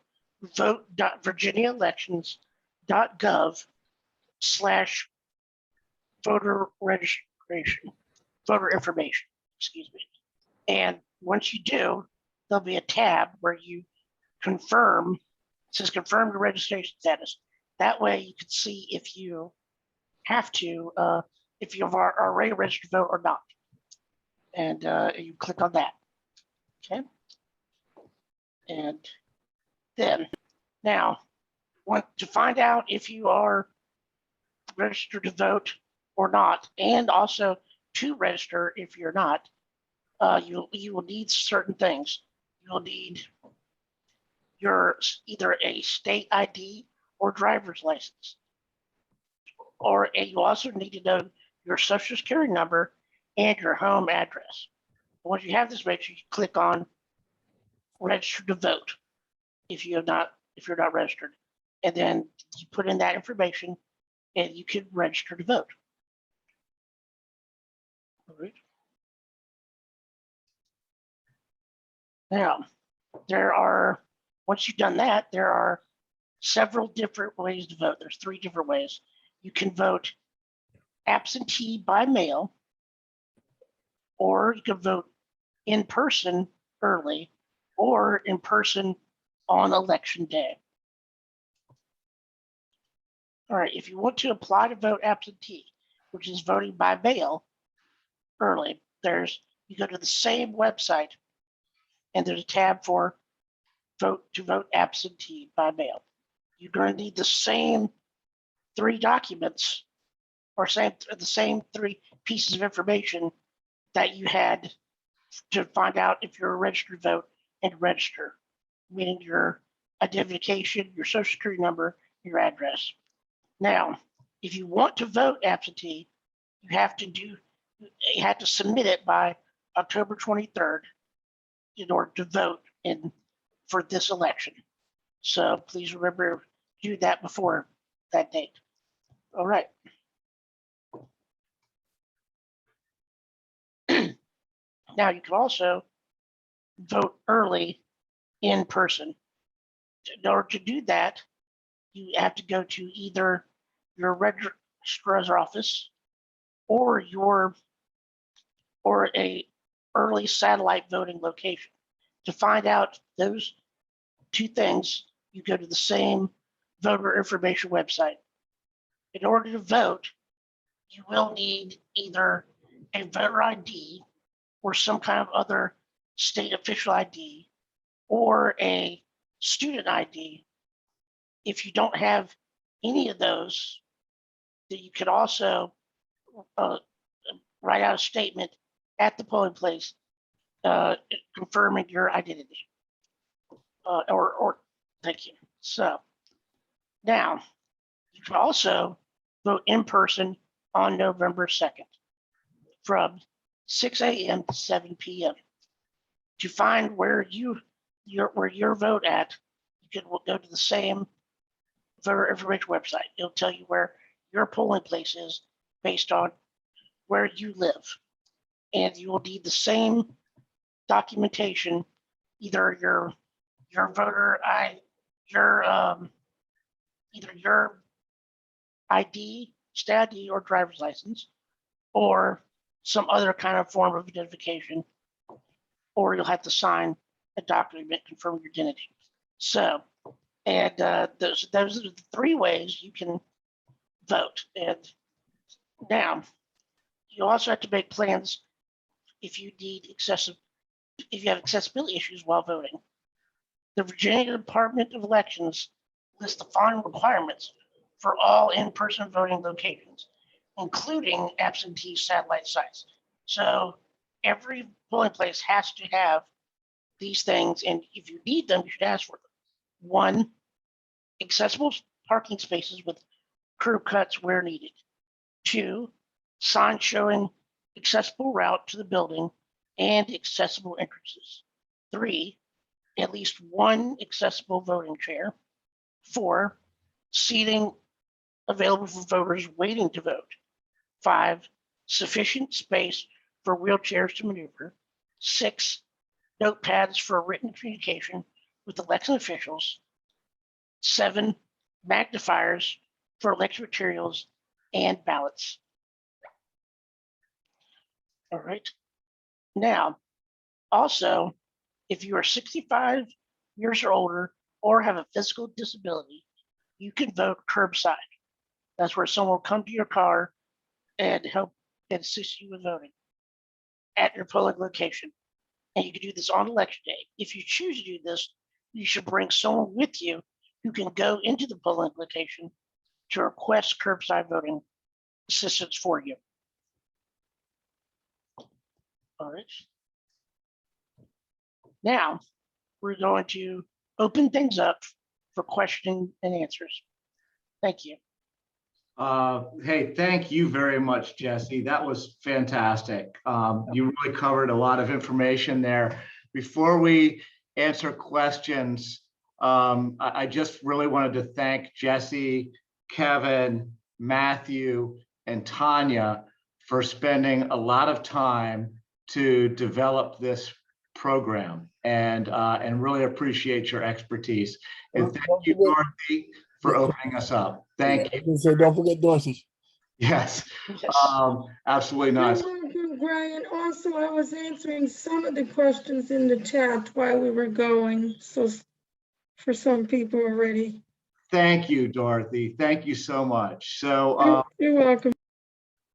B: vote.virginiaelections.gov/voter registration, voter information, excuse me. And once you do, there'll be a tab where you confirm, it says confirm your registration status. That way you can see if you have to, if you are already registered to vote or not. And you click on that, okay? And then now, want to find out if you are registered to vote or not, and also to register if you're not, you will need certain things. You'll need your either a state ID or driver's license, or you also need to know your social security number and your home address. Once you have this, make sure you click on register to vote if you're not registered, and then you put in that information and you can register to vote. All right. Now, once you've done that, there are several different ways to vote. There's 3 different ways. You can vote absentee by mail, or you can vote in person early, or in person on election day. All right, if you want to apply to vote absentee, which is voting by mail early, you go to the same website and there's a tab for vote absentee by mail. You're going to need the same 3 documents, or the same 3 pieces of information that you had to find out if you're a registered vote and register, meaning your identification, your social security number, your address. Now, if you want to vote absentee, you have to submit it by October 23rd in order to vote for this election. So please remember to do that before that date. All right. Now you can also vote early in person. In order to do that, you have to go to either your registrar's office or a early satellite voting location. To find out those 2 things, you go to the same voter information website. In order to vote, you will need either a voter ID or some kind of other state official ID or a student ID. If you don't have any of those, then you could also write out a statement at the polling place confirming your identity. Thank you. So now you can also vote in person on November 2nd from 6 a.m. to 7 p.m. To find where your vote at, you can go to the same voter information website. It'll tell you where your polling place is based on where you live. And you will need the same documentation, either your voter either your ID, stat ID, or driver's license, or some other kind of form of identification, or you'll have to sign a document confirming your identity. So, and those are the three ways you can vote. And now, you also have to make plans if you have accessibility issues while voting. The Virginia Department of Elections lists the following requirements for all in-person voting locations, including absentee satellite sites. So every polling place has to have these things, and if you need them, you should ask for them. 1, accessible parking spaces with curb cuts where needed. 2, signs showing accessible route to the building and accessible entrances. 3, at least 1 accessible voting chair. 4, seating available for voters waiting to vote. 5, sufficient space for wheelchairs to maneuver. 6, notepads for written communication with election officials. 7, magnifiers for election materials and ballots. All right. Now, also, if you are 65 years or older or have a physical disability, you can vote curbside. That's where someone will come to your car and help and assist you with voting at your polling location. And you can do this on election day. If you choose to do this, you should bring someone with you who can go into the polling location to request curbside voting assistance for you. All right. Now, we're going to open things up for questioning and answers. Thank you.
A: Hey, thank you very much, Jesse. That was fantastic. You really covered a lot of information there. Before we answer questions, I just really wanted to thank Jesse, Kevin, Matthew, and Tanya for spending a lot of time to develop this program, and really appreciate your expertise. And thank you, Dorothy, for opening us up. Thank you.
E: So don't forget Dorothy.
A: Yes, absolutely not.
C: You're welcome, Brian. Also, I was answering some of the questions in the chat while we were going, so for some people already.
A: Thank you, Dorothy. Thank you so much. So
C: you're welcome.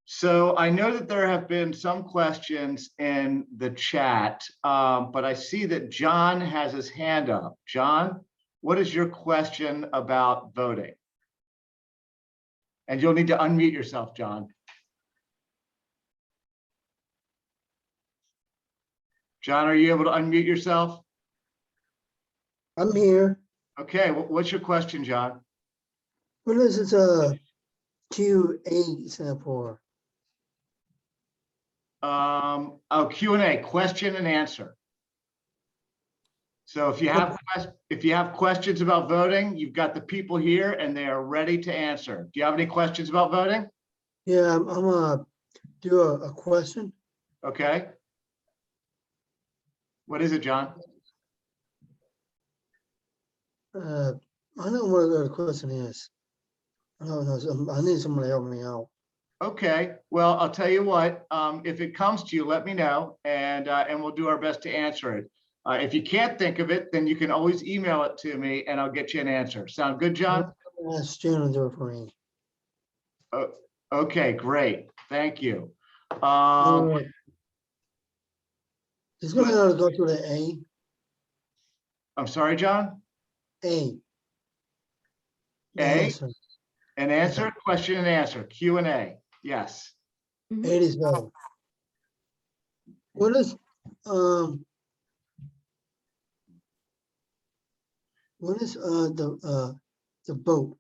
A: So I know that there have been some questions in the chat, but I see that John has his hand up. John, what is your question about voting? And you'll need to unmute yourself, John. John, are you able to unmute yourself?
J: I'm here.
A: Okay, what's your question, John?
J: What is this Q8 stand for?
A: Q&A, question and answer. So if you have questions about voting, you've got the people here and they are ready to answer. Do you have any questions about voting?
J: Yeah, I'm gonna do a question.
A: Okay. What is it, John?
J: I know what the question is. I don't know. I need someone to help me out.
A: Okay, well, I'll tell you what, if it comes to you, let me know, and we'll do our best to answer it. If you can't think of it, then you can always email it to me and I'll get you an answer. Sound good, John?
J: Ask Jen to do it for me.
A: Okay, great. Thank you.
J: All right. He's gonna go to the A.
A: I'm sorry, John?
J: A. The
A: A?
J: answer.
A: An answer, question and answer, Q&A. Yes.
G: Mhm.
J: A is better. What is the vote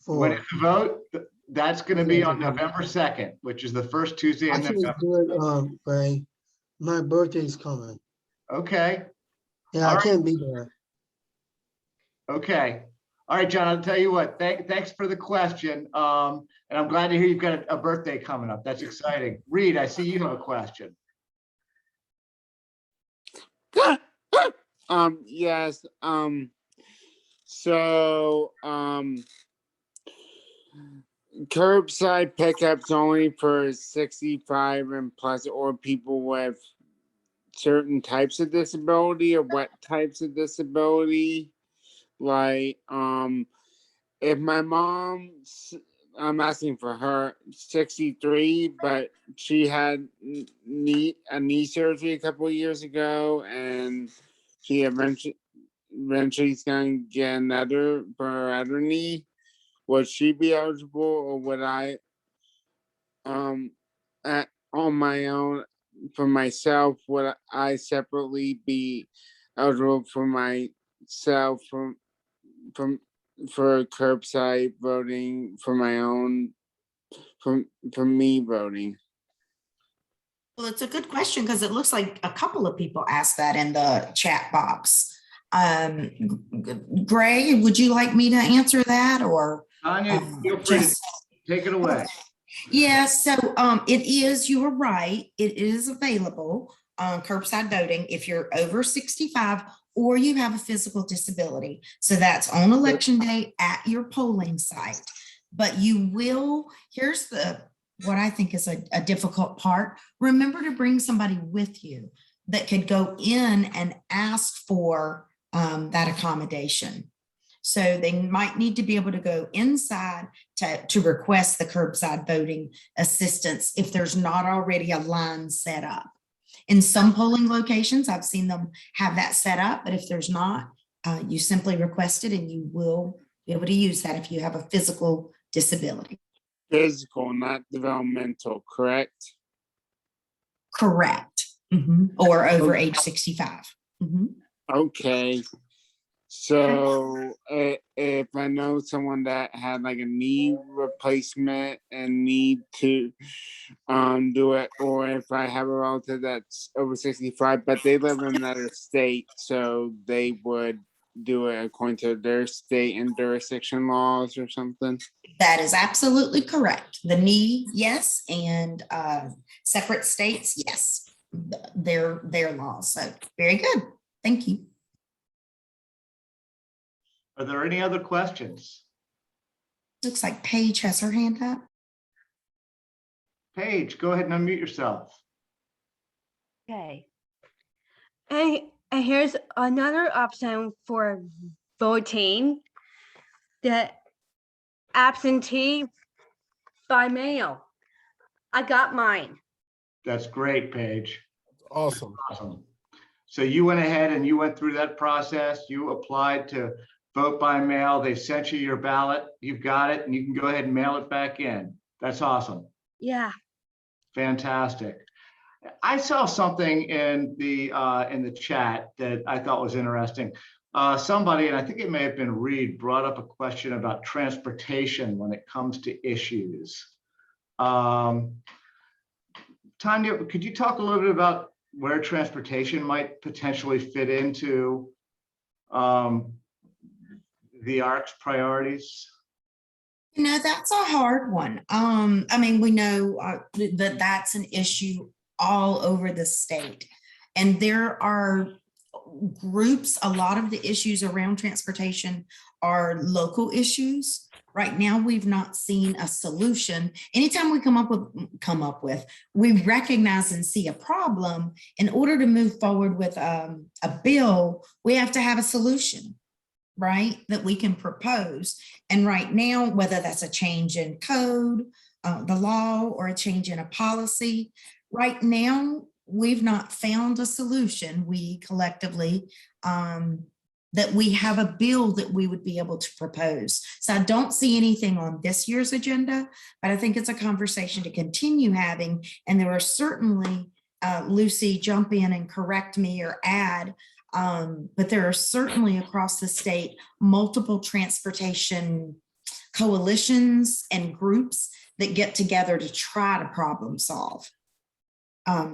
A: When
J: for?
A: is the vote? That's going to be on November 2nd, which is the first Tuesday
J: I
A: in
J: can't
A: November.
J: do it, Ray. My birthday is coming.
A: Okay.
J: Yeah,
A: All
J: I
A: right.
J: can't be there.
A: Okay. All right, John, I'll tell you what, thanks for the question. And I'm glad to hear you've got a birthday coming up. That's exciting. Reed, I see you have a question.
I: Yes, so, curbside pickups only for 65 and plus, or people with certain types of disability, or what types of disability? Like, if my mom's, I'm asking for her, 63, but she had a knee surgery a couple of years ago, and she eventually is going to get another for her other knee. Would she be eligible, or would I, on my own, for myself, would I separately be eligible for myself for curbside voting for my own, for me voting?
F: Well, it's a good question because it looks like a couple of people asked that in the chat box. Gray, would you like me to answer that, or?
A: Tanya, feel free to take it away.
F: Yeah, so it is, you are right, it is available on curbside voting if you're over 65 or you have a physical disability. So that's on election day at your polling site. But you will, here's what I think is a difficult part. Remember to bring somebody with you that could go in and ask for that accommodation. So they might need to be able to go inside to request the curbside voting assistance if there's not already a line set up. In some polling locations, I've seen them have that set up, but if there's not, you simply request it and you will be able to use that if you have a physical disability.
I: Physical, not developmental, correct?
F: Correct. Or over age 65.
I: Okay. So if I know someone that had like a knee replacement and need to do it, or if I have a relative that's over 65 but they live in another state, so they would do it according to their state and jurisdiction laws or something?
F: That is absolutely correct. The knee, yes, and separate states, yes, their laws. So very good. Thank you.
A: Are there any other questions?
F: Looks like Paige has her hand up.
A: Paige, go ahead and unmute yourself.
G: Okay. And here's another option for voting, the absentee by mail. I got mine.
A: That's great, Paige.
E: Awesome.
A: Awesome. So you went ahead and you went through that process. You applied to vote by mail. They sent you your ballot. You've got it, and you can go ahead and mail it back in. That's awesome.
G: Yeah.
A: Fantastic. I saw something in the chat that I thought was interesting. Somebody, and I think it may have been Reed, brought up a question about transportation when it comes to issues. Tanya, could you talk a little bit about where transportation might potentially fit into the ARC's priorities?
F: You know, that's a hard one. I mean, we know that that's an issue all over the state. And there are groups, a lot of the issues around transportation are local issues. Right now, we've not seen a solution. Anytime we come up with, we recognize and see a problem. In order to move forward with a bill, we have to have a solution, right, that we can propose. And right now, whether that's a change in code, the law, or a change in a policy, right now, we've not found a solution, we collectively, that we have a bill that we would be able to propose. So I don't see anything on this year's agenda, but I think it's a conversation to continue having. And there are certainly, Lucy, jump in and correct me or add, but there are certainly across the state multiple transportation coalitions and groups that get together to try to problem solve.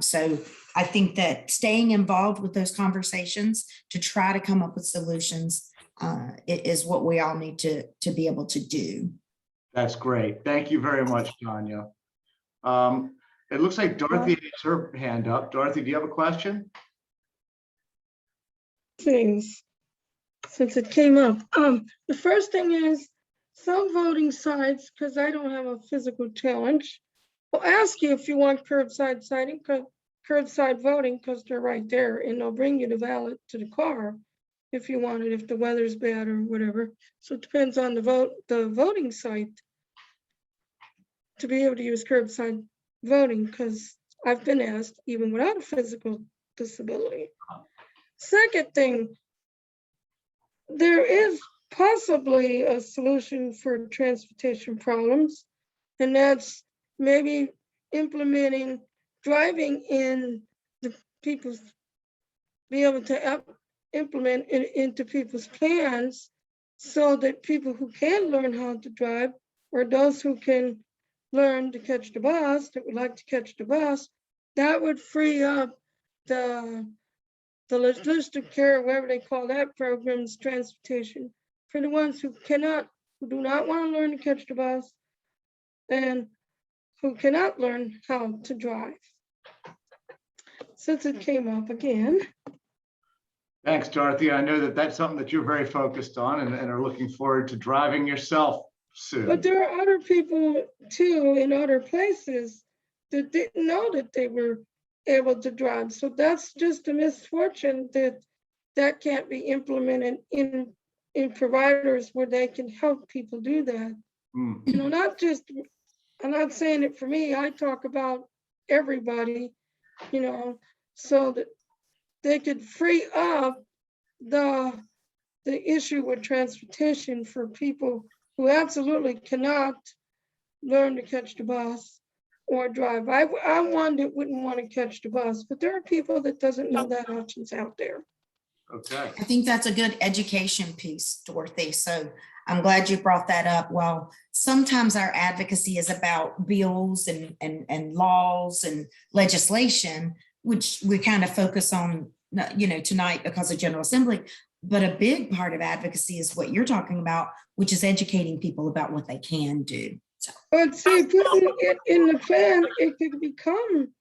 F: So I think that staying involved with those conversations to try to come up with solutions is what we all need to be able to do.
A: That's great. Thank you very much, Tanya. It looks like Dorothy has her hand up. Dorothy, do you have a question?
C: Things, since it came up. The first thing is some voting sites, because I don't have a physical challenge, will ask you if you want curbside citing, curbside voting, because they're right there, and they'll bring you the ballot to the car if you want it, if the weather's bad or whatever. So it depends on the voting site to be able to use curbside voting, because I've been asked even without a physical disability. Second thing, there is possibly a solution for transportation problems, and that's maybe implementing driving in the people's, be able to implement it into people's plans so that people who can learn how to drive, or those who can learn to catch the bus, that would like to catch the bus, that would free up the logistic care, whatever they call that program's transportation, for the ones who do not want to learn to catch the bus and who cannot learn how to drive. Since it came up again.
A: Thanks, Dorothy. I know that that's something that you're very focused on and are looking forward to driving yourself soon.
C: But there are other people too in other places that didn't know that they were able to drive. So that's just a misfortune that can't be implemented in providers where they can help people do that. You know, not just, I'm not saying it for me, I talk about everybody, you know, so that they could free up the issue with transportation for people who absolutely cannot learn to catch the bus or drive. I'm one that wouldn't want to catch the bus, but there are people that doesn't know that option's out there.
A: Okay.
F: I think that's a good education piece, Dorothy. So I'm glad you brought that up. Well, sometimes our advocacy is about bills and laws and legislation, which we kind of focus on, you know, tonight because of General Assembly. But a big part of advocacy is what you're talking about, which is educating people about what they can do. So.
C: But see, putting it in the plan, it could become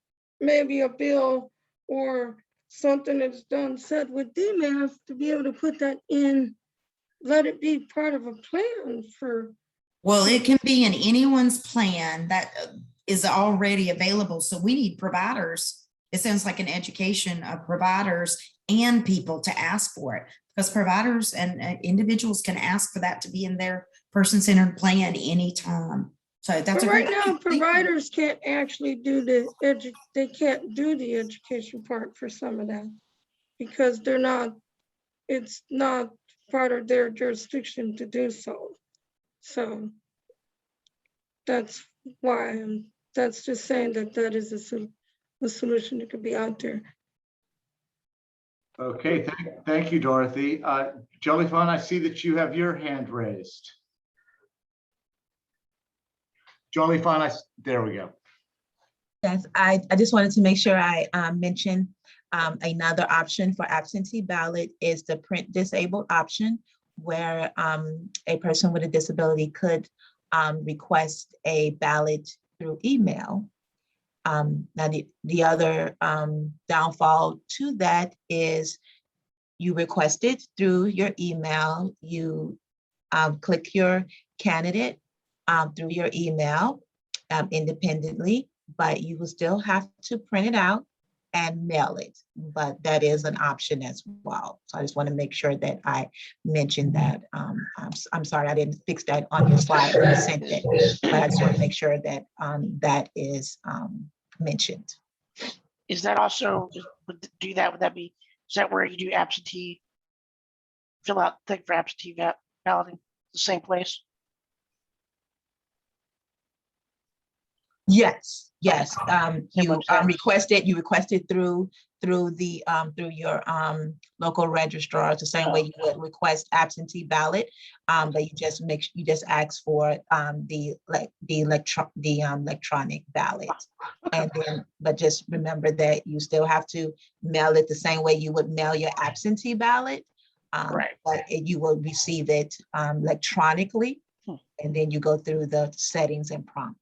C: maybe a bill or something that's done said with DMAS to be able to put that in, let it be part of a plan for.
F: Well, it can be in anyone's plan that is already available. So we need providers. It sounds like an education of providers and people to ask for it, because providers and individuals can ask for that to be in their person-centered plan anytime. So that's
C: but right now, providers can't actually do they can't do the education part for some of that because it's not part of their jurisdiction to do so. So that's why that's just saying that is a solution that could be out there.
A: Okay, thank you, Dorothy. Jellyfon, I see that you have your hand raised. Jellyfon, there we go.
K: Yes, I just wanted to make sure I mentioned another option for absentee ballot is the print disabled option, where a person with a disability could request a ballot through email. Now, the other downfall to that is you request it through your email, you click your candidate through your email independently, but you will still have to print it out and mail it. But that is an option as well. So I just want to make sure that I mentioned that. I'm sorry, I didn't fix that on your slide when you sent it, but I just want to make sure that that is mentioned.
B: Is that also, would that be, is that where you do absentee, fill out thing for absentee balloting, the same place?
K: Yes, yes.
B: Same
K: You
B: website.
K: requested through the through your local registrar, the same way you would request absentee ballot. But you just ask for the electronic ballot. And then, but just remember that you still have to mail it the same way you would mail your absentee ballot.
B: Right.
K: But you will receive it electronically, and then you go through the settings and prompts.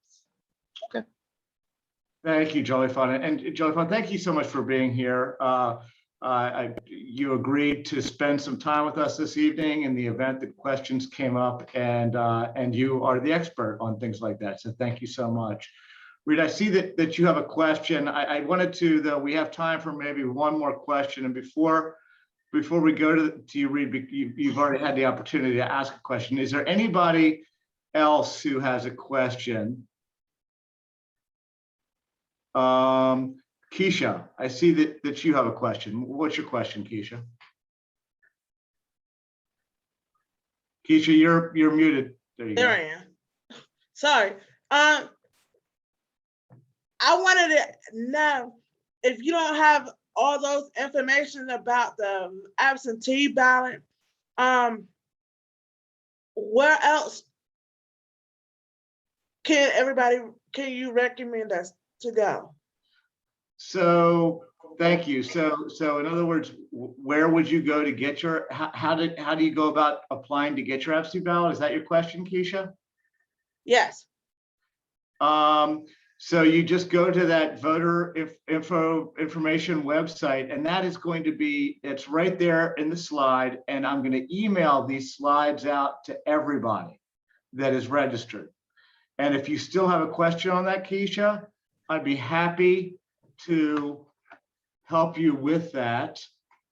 A: Thank you, Jolly Fun. And Jolly Fun, thank you so much for being here. You agreed to spend some time with us this evening in the event that questions came up, and you are the expert on things like that. So thank you so much. Reed, I see that you have a question. I wanted to, though, we have time for maybe one more question. And before we go to you, Reed, you've already had the opportunity to ask a question. Is there anybody else who has a question? Keisha, I see that you have a question. What's your question, Keisha? Keisha, you're muted. There you
L: There
A: go.
L: I am. Sorry. I wanted to know if you don't have all those information about the absentee ballot, where else can you recommend us to go?
A: So thank you. So in other words, where would you go to get your, how do you go about applying to get your absentee ballot? Is that your question, Keisha?
L: Yes.
A: So you just go to that voter information website, and that is going to be, it's right there in the slide, and I'm going to email these slides out to everybody that is registered. And if you still have a question on that, Keisha, I'd be happy to help you with that.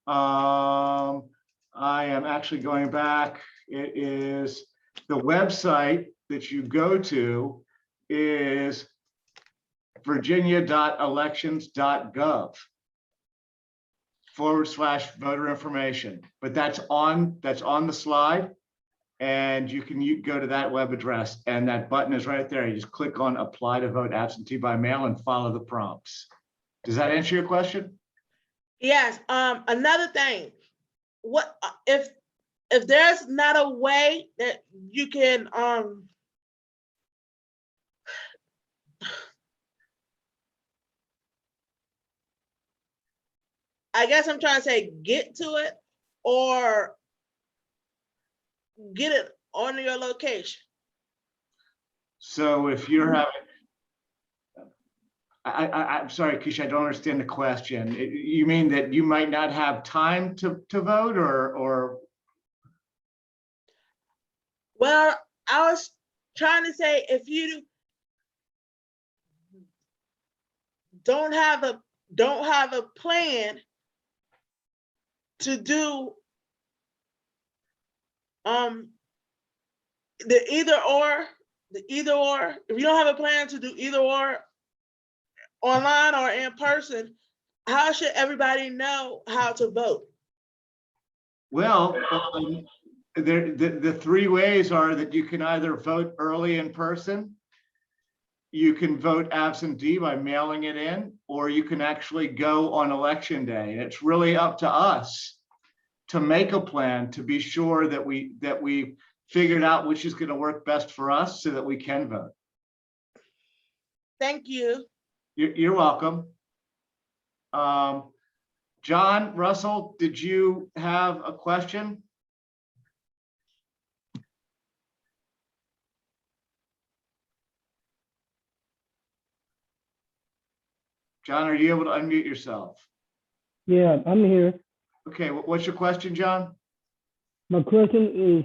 A: I am actually going back. It is the website that you go to is virginia.elections.gov/voter information. But that's on the slide, and you can go to that web address, and that button is right there. You just click on apply to vote absentee by mail and follow the prompts. Does that answer your question?
L: Yes. Another thing, what if there's not a way that you can I guess I'm trying to say get to it or get it on your location?
A: So if you're having, I'm sorry, Keisha, I don't understand the question. You mean that you might not have time to vote, or?
L: Well, I was trying to say if you don't have a plan to do the either or, if you don't have a plan to do either or online or in person, how should everybody know how to vote?
A: Well, the three ways are that you can either vote early in person, you can vote absentee by mailing it in, or you can actually go on election day. And it's really up to us to make a plan to be sure that we figured out which is going to work best for us so that we can vote.
L: Thank you.
A: You're welcome. John Russell, did you have a question? John, are you able to unmute yourself?
M: Yeah, I'm here.
A: Okay, what's your question, John?
M: My question is,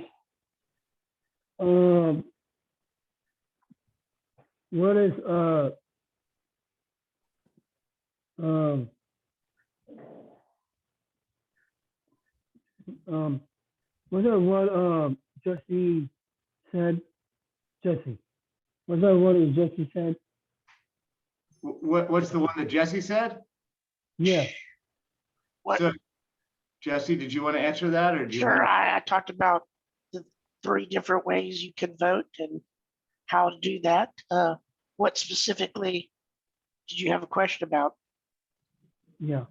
M: what is was that what Jesse said? Jesse, was that what Jesse said?
A: What's the one that Jesse said?
M: Yeah.
B: What?
A: So, Jesse, did you want to answer that, or do you?
B: Sure,
A: want-
B: I talked about the 3 different ways you can vote and how to do that. What specifically did you have a question about?
M: Yeah.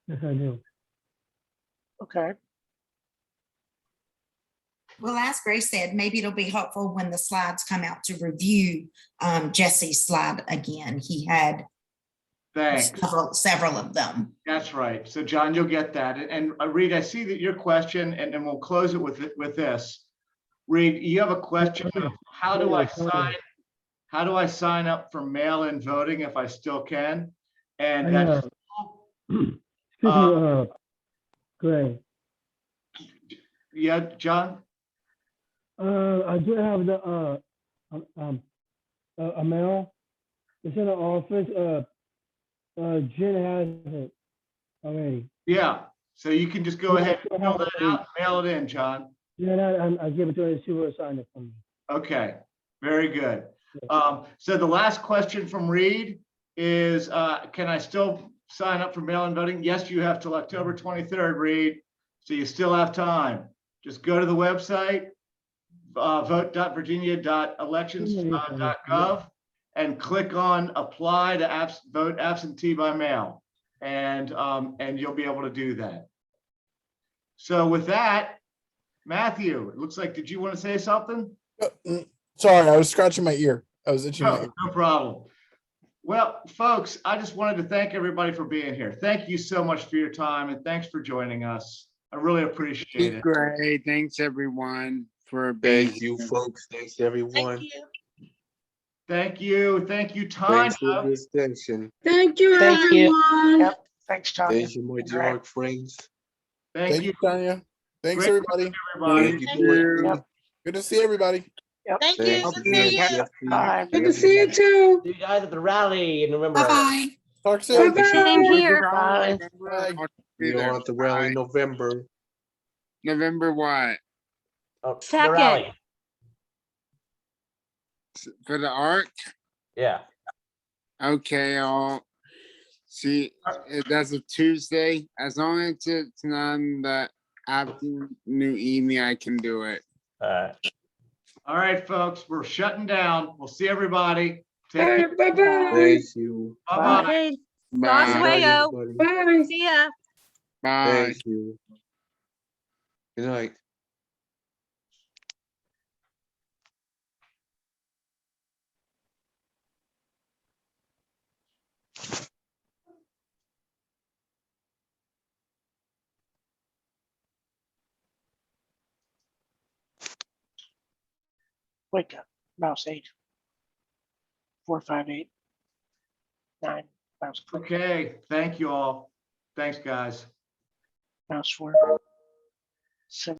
M: Yes, I do.
B: Okay.
F: Well, as Grace said, maybe it'll be helpful when the slides come out to review Jesse's slide again. He had
A: Thanks.
F: several of them.
A: That's right. So John, you'll get that. And Reed, I see that your question, and we'll close it with this. Reed, you have a question of how do I sign up for mail-in voting if I still can? And that's
M: Excuse me, Gray.
A: yeah, John.
M: I do have the a mail. It's in the office. Jen has it already.
A: Yeah. So you can just go ahead and fill that out, mail it in, John.
M: Yeah, I give it to her and she will sign it for me.
A: Okay, very good. So the last question from Reed is, can I still sign up for mail-in voting? Yes, you have till October 23rd, Reed. So you still have time. Just go to the website, vote.virginia.elections.gov, and click on apply to vote absentee by mail. And you'll be able to do that. So with that, Matthew, it looks like, did you want to say something?
E: Sorry, I was scratching my ear. I was itching my ear.
A: No problem. Well, folks, I just wanted to thank everybody for being here. Thank you so much for your time, and thanks for joining us. I really appreciate it.
I: Great. Thanks everyone for being
N: Thank you,
I: here.
N: folks. Thanks, everyone.
L: Thank you.
A: Thank you. Thank you, Tanya.
N: Thanks for this session.
C: Thank you,
B: Thank you.
C: everyone.
B: Yep. Thanks, Tanya.
N: Thank you, my dark friends.
A: Thank you,
E: Tanya. Thanks,
A: Great
E: everybody.
A: everybody.
N: Thank you,
L: Thank
N: boys.
B: Yep.
E: Good to see everybody.
B: Yep.
L: Thank you.
N: Thanks
L: Good to
N: again,
L: see you.
N: Jeffrey.
B: Bye.
C: Good to see you too.
O: See you guys at the rally in November.
F: Bye-bye.
E: Talk soon.
C: Bye-bye.
G: Same here.
B: Bye.
E: Bye.
N: See you all at the rally in November.
I: November what?
O: Oh, the
G: Second.
O: rally.
I: For the ARC?
O: Yeah.
I: Okay, I'll see. That's a Tuesday. As long as it's not in the afternoon evening, I can do it.
A: All right, folks, we're shutting down. We'll see everybody.
C: All
A: Take care.
C: right, bye-bye.
N: Thank you.
A: Bye-bye.
G: Okay.
I: Bye.
G: Lost Wayo.
N: everybody.
C: Bye.
G: See ya.
I: Bye.
N: Thank you. Good night.
B: Wake up. Mouse 8. 4, 5, 8. 9. Mouse click.
A: Okay, thank you all. Thanks, guys.
B: Mouse 4. 7.